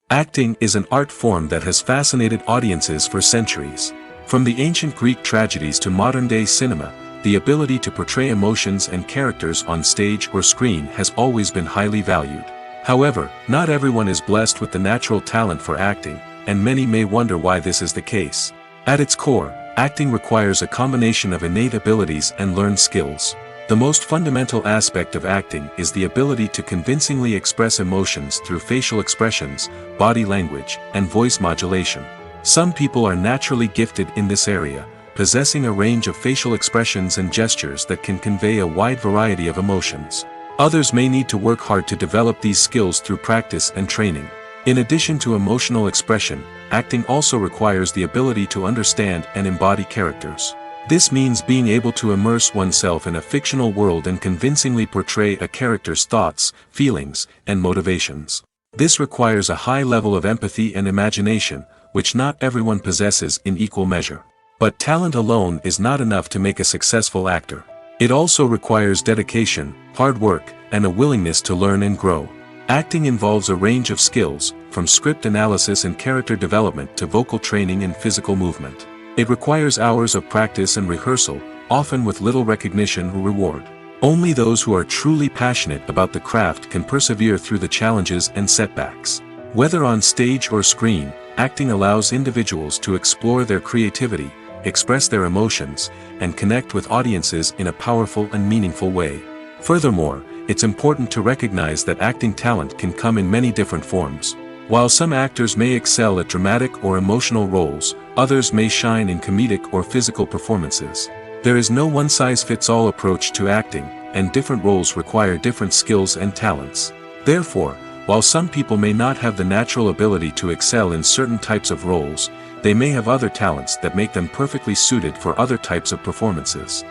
Acting is an art form that has fascinated audiences for centuries. From the ancient Greek tragedies to modern-day cinema, the ability to portray emotions and characters on stage or screen has always been highly valued. However, not everyone is blessed with the natural talent for acting, and many may wonder why this is the case. At its core, acting requires a combination of innate abilities and learned skills. The most fundamental aspect of acting is the ability to convincingly express emotions through facial expressions, body language, and voice modulation. Some people are naturally gifted in this area, possessing a range of facial expressions and gestures that can convey a wide variety of emotions. Others may need to work hard to develop these skills through practice and training. In addition to emotional expression, acting also requires the ability to understand and embody characters. This means being able to immerse oneself in a fictional world and convincingly portray a character's thoughts, feelings, and motivations. This requires a high level of empathy and imagination, which not everyone possesses in equal measure. But talent alone is not enough to make a successful actor. It also requires dedication, hard work, and a willingness to learn and grow. Acting involves a range of skills, from script analysis and character development to vocal training and physical movement. It requires hours of practice and rehearsal, often with little recognition or reward. Only those who are truly passionate about the craft can persevere through the challenges and setbacks. Whether on stage or screen, acting allows individuals to explore their creativity, express their emotions, and connect with audiences in a powerful and meaningful way. Furthermore, it's important to recognize that acting talent can come in many different forms. While some actors may excel at dramatic or emotional roles, others may shine in comedic or physical performances. There is no one-size-fits-all approach to acting, and different roles require different skills and talents. Therefore, while some people may not have the natural ability to excel in certain types of roles, they may have other talents that make them perfectly suited for other types of performances.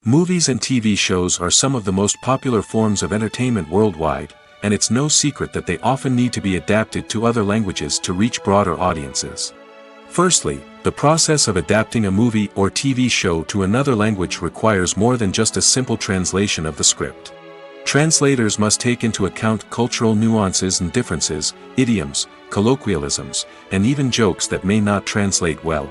Movies and TV shows are some of the most popular forms of entertainment worldwide, and it's no secret that they often need to be adapted to other languages to reach broader audiences. Firstly, the process of adapting a movie or TV show to another language requires more than just a simple translation of the script. Translators must take into account cultural nuances and differences, idioms, colloquialisms, and even jokes that may not translate well.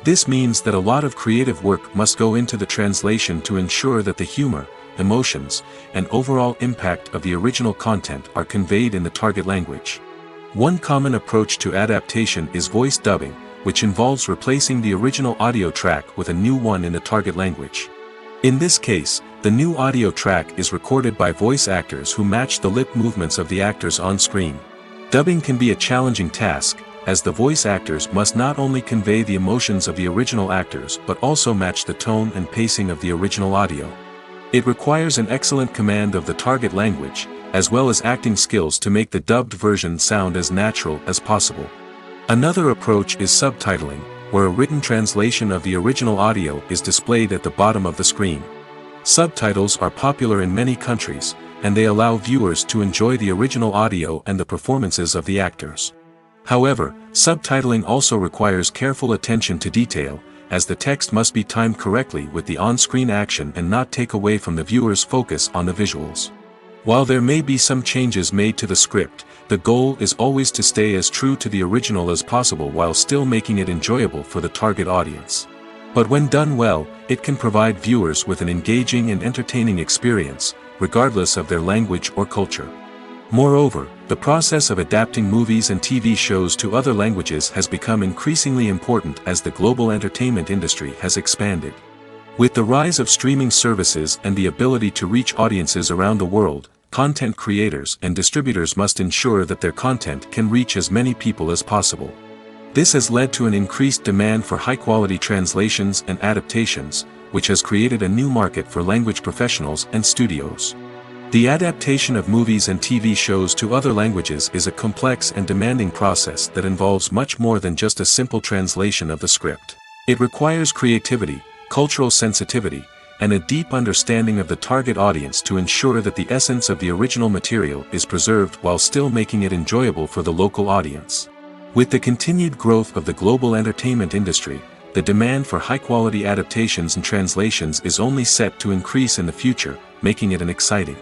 This means that a lot of creative work must go into the translation to ensure that the humor, emotions, and overall impact of the original content are conveyed in the target language. One common approach to adaptation is voice dubbing, which involves replacing the original audio track with a new one in the target language. In this case, the new audio track is recorded by voice actors who match the lip movements of the actors on screen. Dubbing can be a challenging task, as the voice actors must not only convey the emotions of the original actors but also match the tone and pacing of the original audio. It requires an excellent command of the target language, as well as acting skills to make the dubbed version sound as natural as possible. Another approach is subtitling, where a written translation of the original audio is displayed at the bottom of the screen. Subtitles are popular in many countries, and they allow viewers to enjoy the original audio and the performances of the actors. However, subtitling also requires careful attention to detail, as the text must be timed correctly with the on-screen action and not take away from the viewer's focus on the visuals. While there may be some changes made to the script, the goal is always to stay as true to the original as possible while still making it enjoyable for the target audience. But when done well, it can provide viewers with an engaging and entertaining experience, regardless of their language or culture. Moreover, the process of adapting movies and TV shows to other languages has become increasingly important as the global entertainment industry has expanded. With the rise of streaming services and the ability to reach audiences around the world, content creators and distributors must ensure that their content can reach as many people as possible. This has led to an increased demand for high-quality translations and adaptations, which has created a new market for language professionals and studios. The adaptation of movies and TV shows to other languages is a complex and demanding process that involves much more than just a simple translation of the script. It requires creativity, cultural sensitivity, and a deep understanding of the target audience to ensure that the essence of the original material is preserved while still making it enjoyable for the local audience. With the continued growth of the global entertainment industry, the demand for high-quality adaptations and translations is only set to increase in the future, making it an exciting.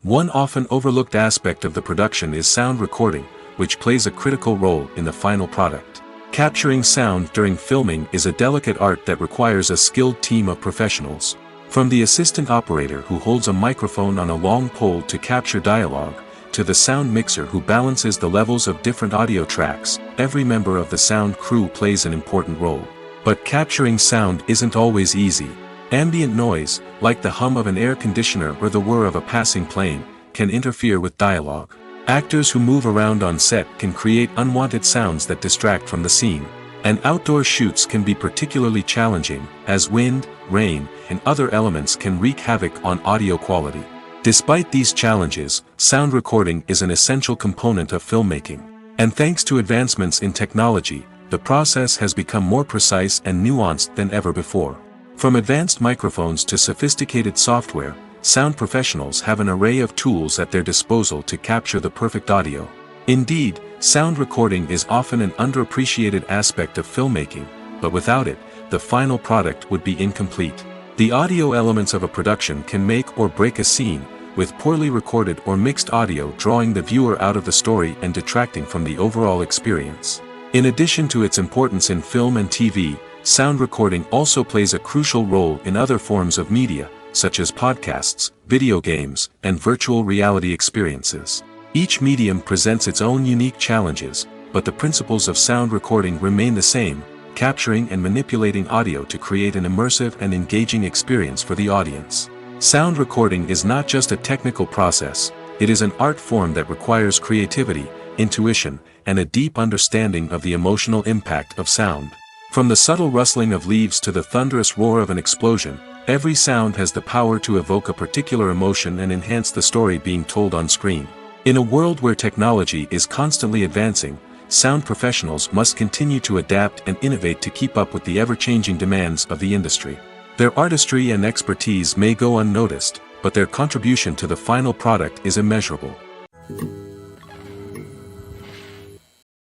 One often overlooked aspect of the production is sound recording, which plays a critical role in the final product. Capturing sound during filming is a delicate art that requires a skilled team of professionals. From the assistant operator who holds a microphone on a long pole to capture dialogue, to the sound mixer who balances the levels of different audio tracks, every member of the sound crew plays an important role. But capturing sound isn't always easy. Ambient noise, like the hum of an air conditioner or the whir of a passing plane, can interfere with dialogue. Actors who move around on set can create unwanted sounds that distract from the scene. And outdoor shoots can be particularly challenging, as wind, rain, and other elements can wreak havoc on audio quality. Despite these challenges, sound recording is an essential component of filmmaking. And thanks to advancements in technology, the process has become more precise and nuanced than ever before. From advanced microphones to sophisticated software, sound professionals have an array of tools at their disposal to capture the perfect audio. Indeed, sound recording is often an underappreciated aspect of filmmaking, but without it, the final product would be incomplete. The audio elements of a production can make or break a scene, with poorly recorded or mixed audio drawing the viewer out of the story and detracting from the overall experience. In addition to its importance in film and TV, sound recording also plays a crucial role in other forms of media, such as podcasts, video games, and virtual reality experiences. Each medium presents its own unique challenges, but the principles of sound recording remain the same, capturing and manipulating audio to create an immersive and engaging experience for the audience. Sound recording is not just a technical process, it is an art form that requires creativity, intuition, and a deep understanding of the emotional impact of sound. From the subtle rustling of leaves to the thunderous roar of an explosion, every sound has the power to evoke a particular emotion and enhance the story being told on screen. In a world where technology is constantly advancing, sound professionals must continue to adapt and innovate to keep up with the ever-changing demands of the industry. Their artistry and expertise may go unnoticed, but their contribution to the final product is immeasurable.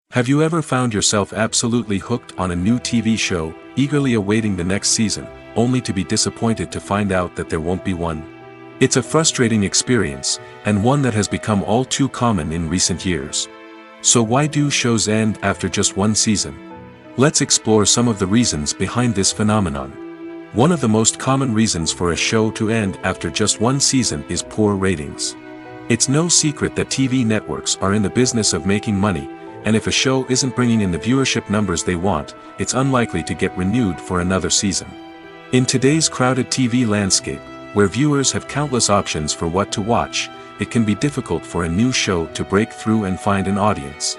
Have you ever found yourself absolutely hooked on a new TV show, eagerly awaiting the next season, only to be disappointed to find out that there won't be one? It's a frustrating experience, and one that has become all too common in recent years. So why do shows end after just one season? Let's explore some of the reasons behind this phenomenon. One of the most common reasons for a show to end after just one season is poor ratings. It's no secret that TV networks are in the business of making money, and if a show isn't bringing in the viewership numbers they want, it's unlikely to get renewed for another season. In today's crowded TV landscape, where viewers have countless options for what to watch, it can be difficult for a new show to break through and find an audience.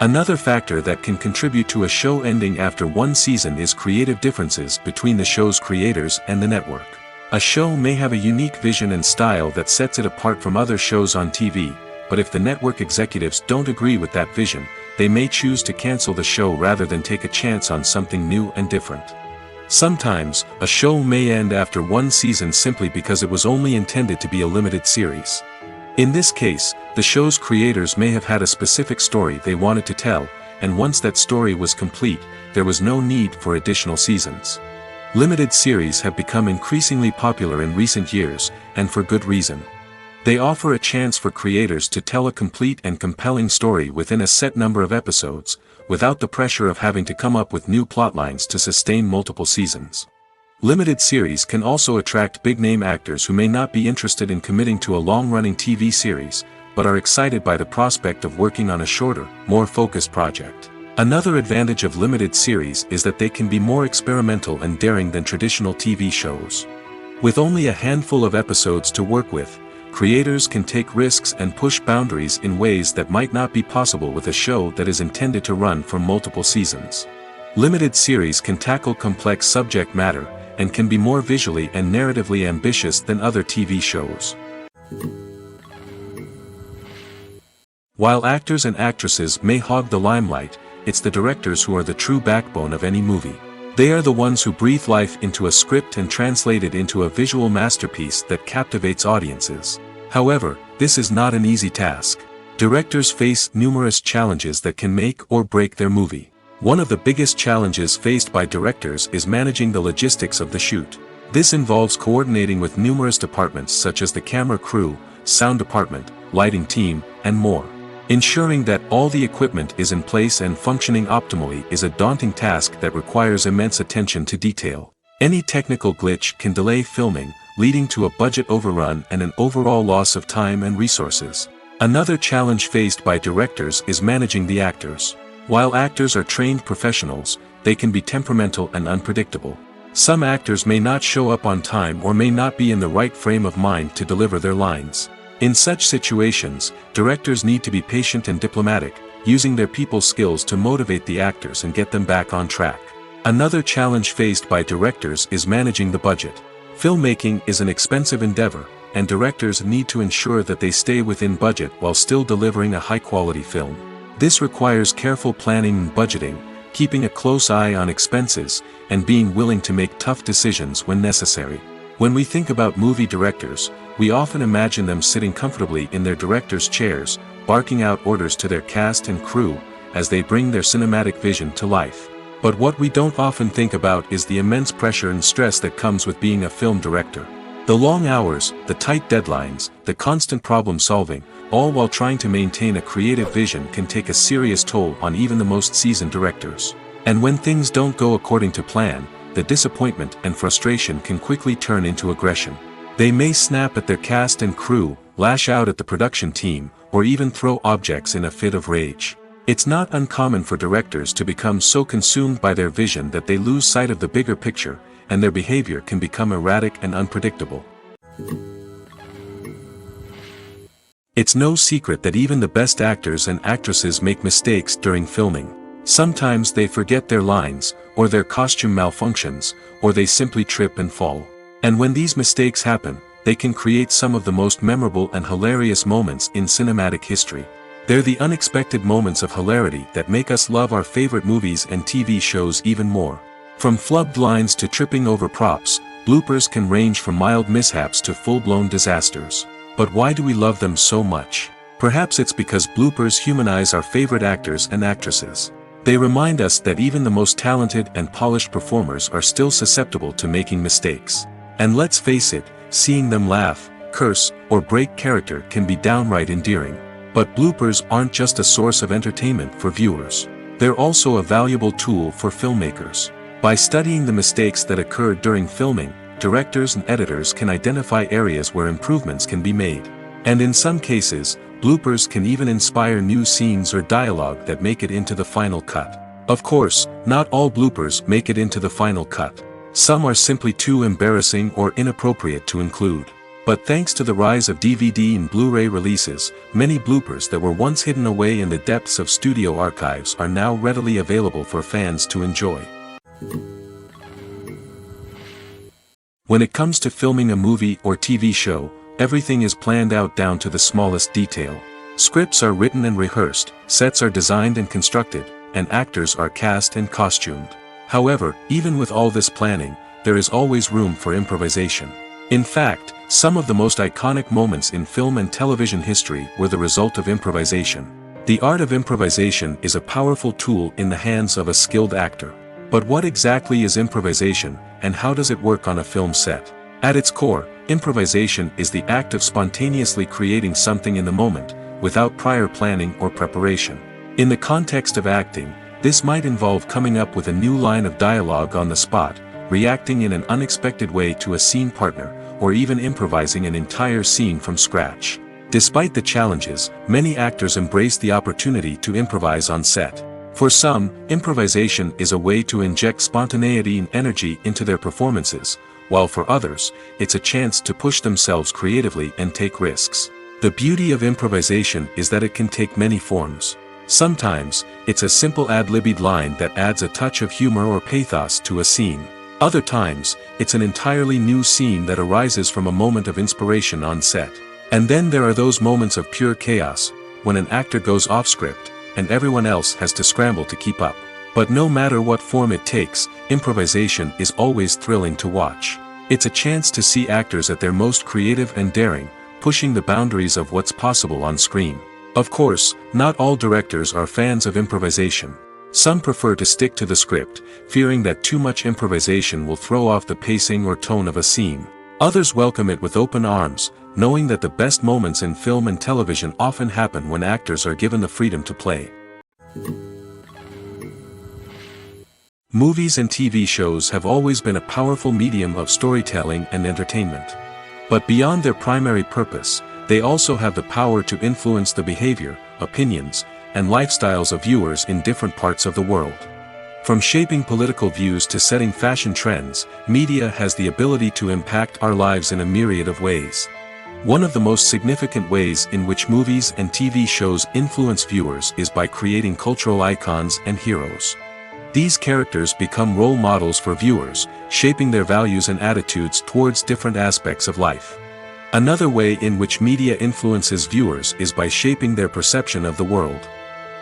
Another factor that can contribute to a show ending after one season is creative differences between the show's creators and the network. A show may have a unique vision and style that sets it apart from other shows on TV, but if the network executives don't agree with that vision, they may choose to cancel the show rather than take a chance on something new and different. Sometimes, a show may end after one season simply because it was only intended to be a limited series. In this case, the show's creators may have had a specific story they wanted to tell, and once that story was complete, there was no need for additional seasons. Limited series have become increasingly popular in recent years, and for good reason. They offer a chance for creators to tell a complete and compelling story within a set number of episodes, without the pressure of having to come up with new plotlines to sustain multiple seasons. Limited series can also attract big-name actors who may not be interested in committing to a long-running TV series, but are excited by the prospect of working on a shorter, more focused project. Another advantage of limited series is that they can be more experimental and daring than traditional TV shows. With only a handful of episodes to work with, creators can take risks and push boundaries in ways that might not be possible with a show that is intended to run for multiple seasons. Limited series can tackle complex subject matter, and can be more visually and narratively ambitious than other TV shows. While actors and actresses may hog the limelight, it's the directors who are the true backbone of any movie. They are the ones who breathe life into a script and translate it into a visual masterpiece that captivates audiences. However, this is not an easy task. Directors face numerous challenges that can make or break their movie. One of the biggest challenges faced by directors is managing the logistics of the shoot. This involves coordinating with numerous departments such as the camera crew, sound department, lighting team, and more. Ensuring that all the equipment is in place and functioning optimally is a daunting task that requires immense attention to detail. Any technical glitch can delay filming, leading to a budget overrun and an overall loss of time and resources. Another challenge faced by directors is managing the actors. While actors are trained professionals, they can be temperamental and unpredictable. Some actors may not show up on time or may not be in the right frame of mind to deliver their lines. In such situations, directors need to be patient and diplomatic, using their people skills to motivate the actors and get them back on track. Another challenge faced by directors is managing the budget. Filmmaking is an expensive endeavor, and directors need to ensure that they stay within budget while still delivering a high-quality film. This requires careful planning and budgeting, keeping a close eye on expenses, and being willing to make tough decisions when necessary. When we think about movie directors, we often imagine them sitting comfortably in their director's chairs, barking out orders to their cast and crew, as they bring their cinematic vision to life. But what we don't often think about is the immense pressure and stress that comes with being a film director. The long hours, the tight deadlines, the constant problem solving, all while trying to maintain a creative vision can take a serious toll on even the most seasoned directors. And when things don't go according to plan, the disappointment and frustration can quickly turn into aggression. They may snap at their cast and crew, lash out at the production team, or even throw objects in a fit of rage. It's not uncommon for directors to become so consumed by their vision that they lose sight of the bigger picture, and their behavior can become erratic and unpredictable. It's no secret that even the best actors and actresses make mistakes during filming. Sometimes they forget their lines, or their costume malfunctions, or they simply trip and fall. And when these mistakes happen, they can create some of the most memorable and hilarious moments in cinematic history. They're the unexpected moments of hilarity that make us love our favorite movies and TV shows even more. From flubbed lines to tripping over props, bloopers can range from mild mishaps to full-blown disasters. But why do we love them so much? Perhaps it's because bloopers humanize our favorite actors and actresses. They remind us that even the most talented and polished performers are still susceptible to making mistakes. And let's face it, seeing them laugh, curse, or break character can be downright endearing. But bloopers aren't just a source of entertainment for viewers. They're also a valuable tool for filmmakers. By studying the mistakes that occurred during filming, directors and editors can identify areas where improvements can be made. And in some cases, bloopers can even inspire new scenes or dialogue that make it into the final cut. Of course, not all bloopers make it into the final cut. Some are simply too embarrassing or inappropriate to include. But thanks to the rise of DVD and Blu-ray releases, many bloopers that were once hidden away in the depths of studio archives are now readily available for fans to enjoy. When it comes to filming a movie or TV show, everything is planned out down to the smallest detail. Scripts are written and rehearsed, sets are designed and constructed, and actors are cast and costumed. However, even with all this planning, there is always room for improvisation. In fact, some of the most iconic moments in film and television history were the result of improvisation. The art of improvisation is a powerful tool in the hands of a skilled actor. But what exactly is improvisation, and how does it work on a film set? At its core, improvisation is the act of spontaneously creating something in the moment, without prior planning or preparation. In the context of acting, this might involve coming up with a new line of dialogue on the spot, reacting in an unexpected way to a scene partner, or even improvising an entire scene from scratch. Despite the challenges, many actors embrace the opportunity to improvise on set. For some, improvisation is a way to inject spontaneity and energy into their performances, while for others, it's a chance to push themselves creatively and take risks. The beauty of improvisation is that it can take many forms. Sometimes, it's a simple ad-libbed line that adds a touch of humor or pathos to a scene. Other times, it's an entirely new scene that arises from a moment of inspiration on set. And then there are those moments of pure chaos, when an actor goes off script, and everyone else has to scramble to keep up. But no matter what form it takes, improvisation is always thrilling to watch. It's a chance to see actors at their most creative and daring, pushing the boundaries of what's possible on screen. Of course, not all directors are fans of improvisation. Some prefer to stick to the script, fearing that too much improvisation will throw off the pacing or tone of a scene. Others welcome it with open arms, knowing that the best moments in film and television often happen when actors are given the freedom to play. Movies and TV shows have always been a powerful medium of storytelling and entertainment. But beyond their primary purpose, they also have the power to influence the behavior, opinions, and lifestyles of viewers in different parts of the world. From shaping political views to setting fashion trends, media has the ability to impact our lives in a myriad of ways. One of the most significant ways in which movies and TV shows influence viewers is by creating cultural icons and heroes. These characters become role models for viewers, shaping their values and attitudes towards different aspects of life. Another way in which media influences viewers is by shaping their perception of the world.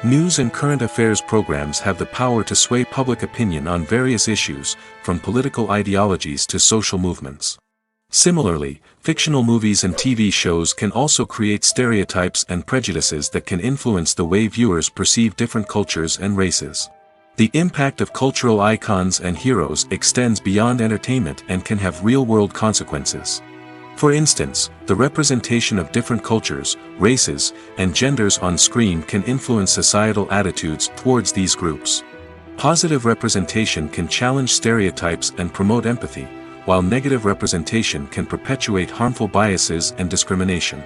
News and current affairs programs have the power to sway public opinion on various issues, from political ideologies to social movements. Similarly, fictional movies and TV shows can also create stereotypes and prejudices that can influence the way viewers perceive different cultures and races. The impact of cultural icons and heroes extends beyond entertainment and can have real-world consequences. For instance, the representation of different cultures, races, and genders on screen can influence societal attitudes towards these groups. Positive representation can challenge stereotypes and promote empathy, while negative representation can perpetuate harmful biases and discrimination.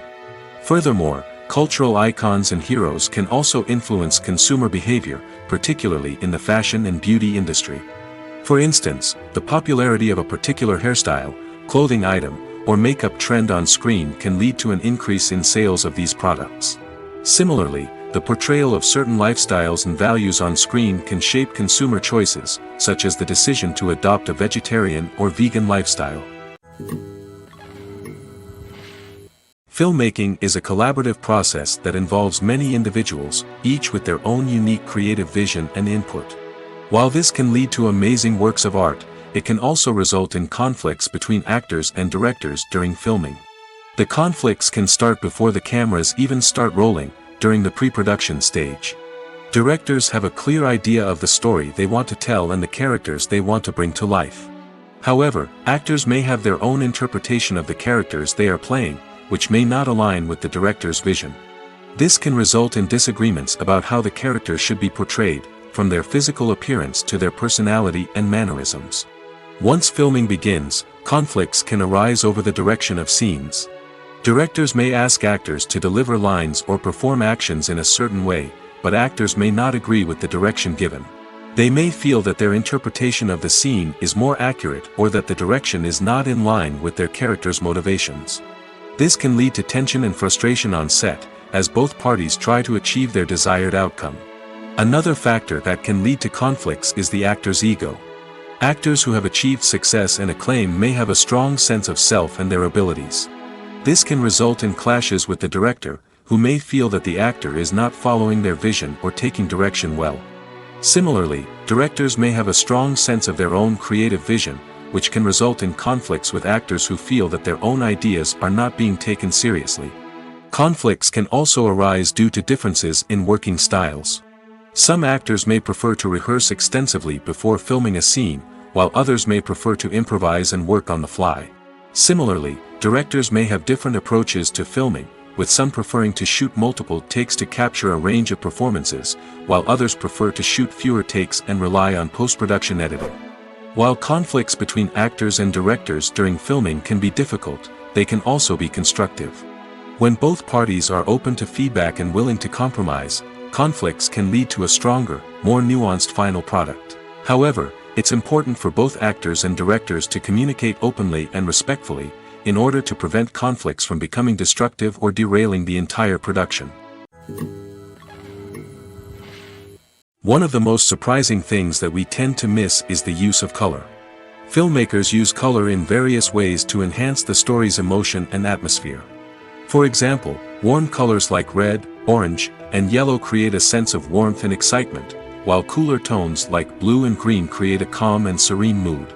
Furthermore, cultural icons and heroes can also influence consumer behavior, particularly in the fashion and beauty industry. For instance, the popularity of a particular hairstyle, clothing item, or makeup trend on screen can lead to an increase in sales of these products. Similarly, the portrayal of certain lifestyles and values on screen can shape consumer choices, such as the decision to adopt a vegetarian or vegan lifestyle. Filmmaking is a collaborative process that involves many individuals, each with their own unique creative vision and input. While this can lead to amazing works of art, it can also result in conflicts between actors and directors during filming. The conflicts can start before the cameras even start rolling, during the pre-production stage. Directors have a clear idea of the story they want to tell and the characters they want to bring to life. However, actors may have their own interpretation of the characters they are playing, which may not align with the director's vision. This can result in disagreements about how the characters should be portrayed, from their physical appearance to their personality and mannerisms. Once filming begins, conflicts can arise over the direction of scenes. Directors may ask actors to deliver lines or perform actions in a certain way, but actors may not agree with the direction given. They may feel that their interpretation of the scene is more accurate or that the direction is not in line with their character's motivations. This can lead to tension and frustration on set, as both parties try to achieve their desired outcome. Another factor that can lead to conflicts is the actor's ego. Actors who have achieved success and acclaim may have a strong sense of self and their abilities. This can result in clashes with the director, who may feel that the actor is not following their vision or taking direction well. Similarly, directors may have a strong sense of their own creative vision, which can result in conflicts with actors who feel that their own ideas are not being taken seriously. Conflicts can also arise due to differences in working styles. Some actors may prefer to rehearse extensively before filming a scene, while others may prefer to improvise and work on the fly. Similarly, directors may have different approaches to filming, with some preferring to shoot multiple takes to capture a range of performances, while others prefer to shoot fewer takes and rely on post-production editing. While conflicts between actors and directors during filming can be difficult, they can also be constructive. When both parties are open to feedback and willing to compromise, conflicts can lead to a stronger, more nuanced final product. However, it's important for both actors and directors to communicate openly and respectfully, in order to prevent conflicts from becoming destructive or derailing the entire production. One of the most surprising things that we tend to miss is the use of color. Filmmakers use color in various ways to enhance the story's emotion and atmosphere. For example, warm colors like red, orange, and yellow create a sense of warmth and excitement, while cooler tones like blue and green create a calm and serene mood.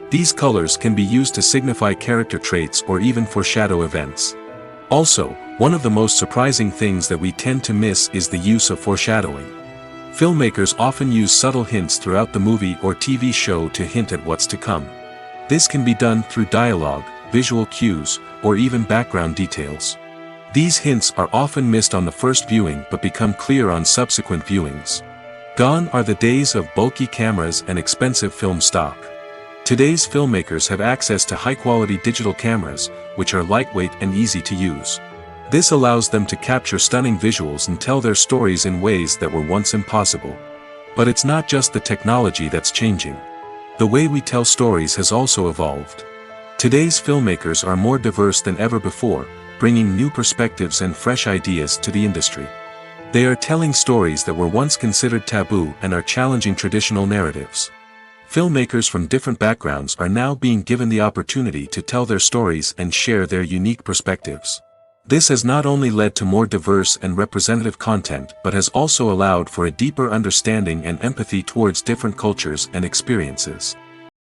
These colors can be used to signify character traits or even foreshadow events. Also, one of the most surprising things that we tend to miss is the use of foreshadowing. Filmmakers often use subtle hints throughout the movie or TV show to hint at what's to come. This can be done through dialogue, visual cues, or even background details. These hints are often missed on the first viewing but become clear on subsequent viewings. Gone are the days of bulky cameras and expensive film stock. Today's filmmakers have access to high-quality digital cameras, which are lightweight and easy to use. This allows them to capture stunning visuals and tell their stories in ways that were once impossible. But it's not just the technology that's changing. The way we tell stories has also evolved. Today's filmmakers are more diverse than ever before, bringing new perspectives and fresh ideas to the industry. They are telling stories that were once considered taboo and are challenging traditional narratives. Filmmakers from different backgrounds are now being given the opportunity to tell their stories and share their unique perspectives. This has not only led to more diverse and representative content but has also allowed for a deeper understanding and empathy towards different cultures and experiences.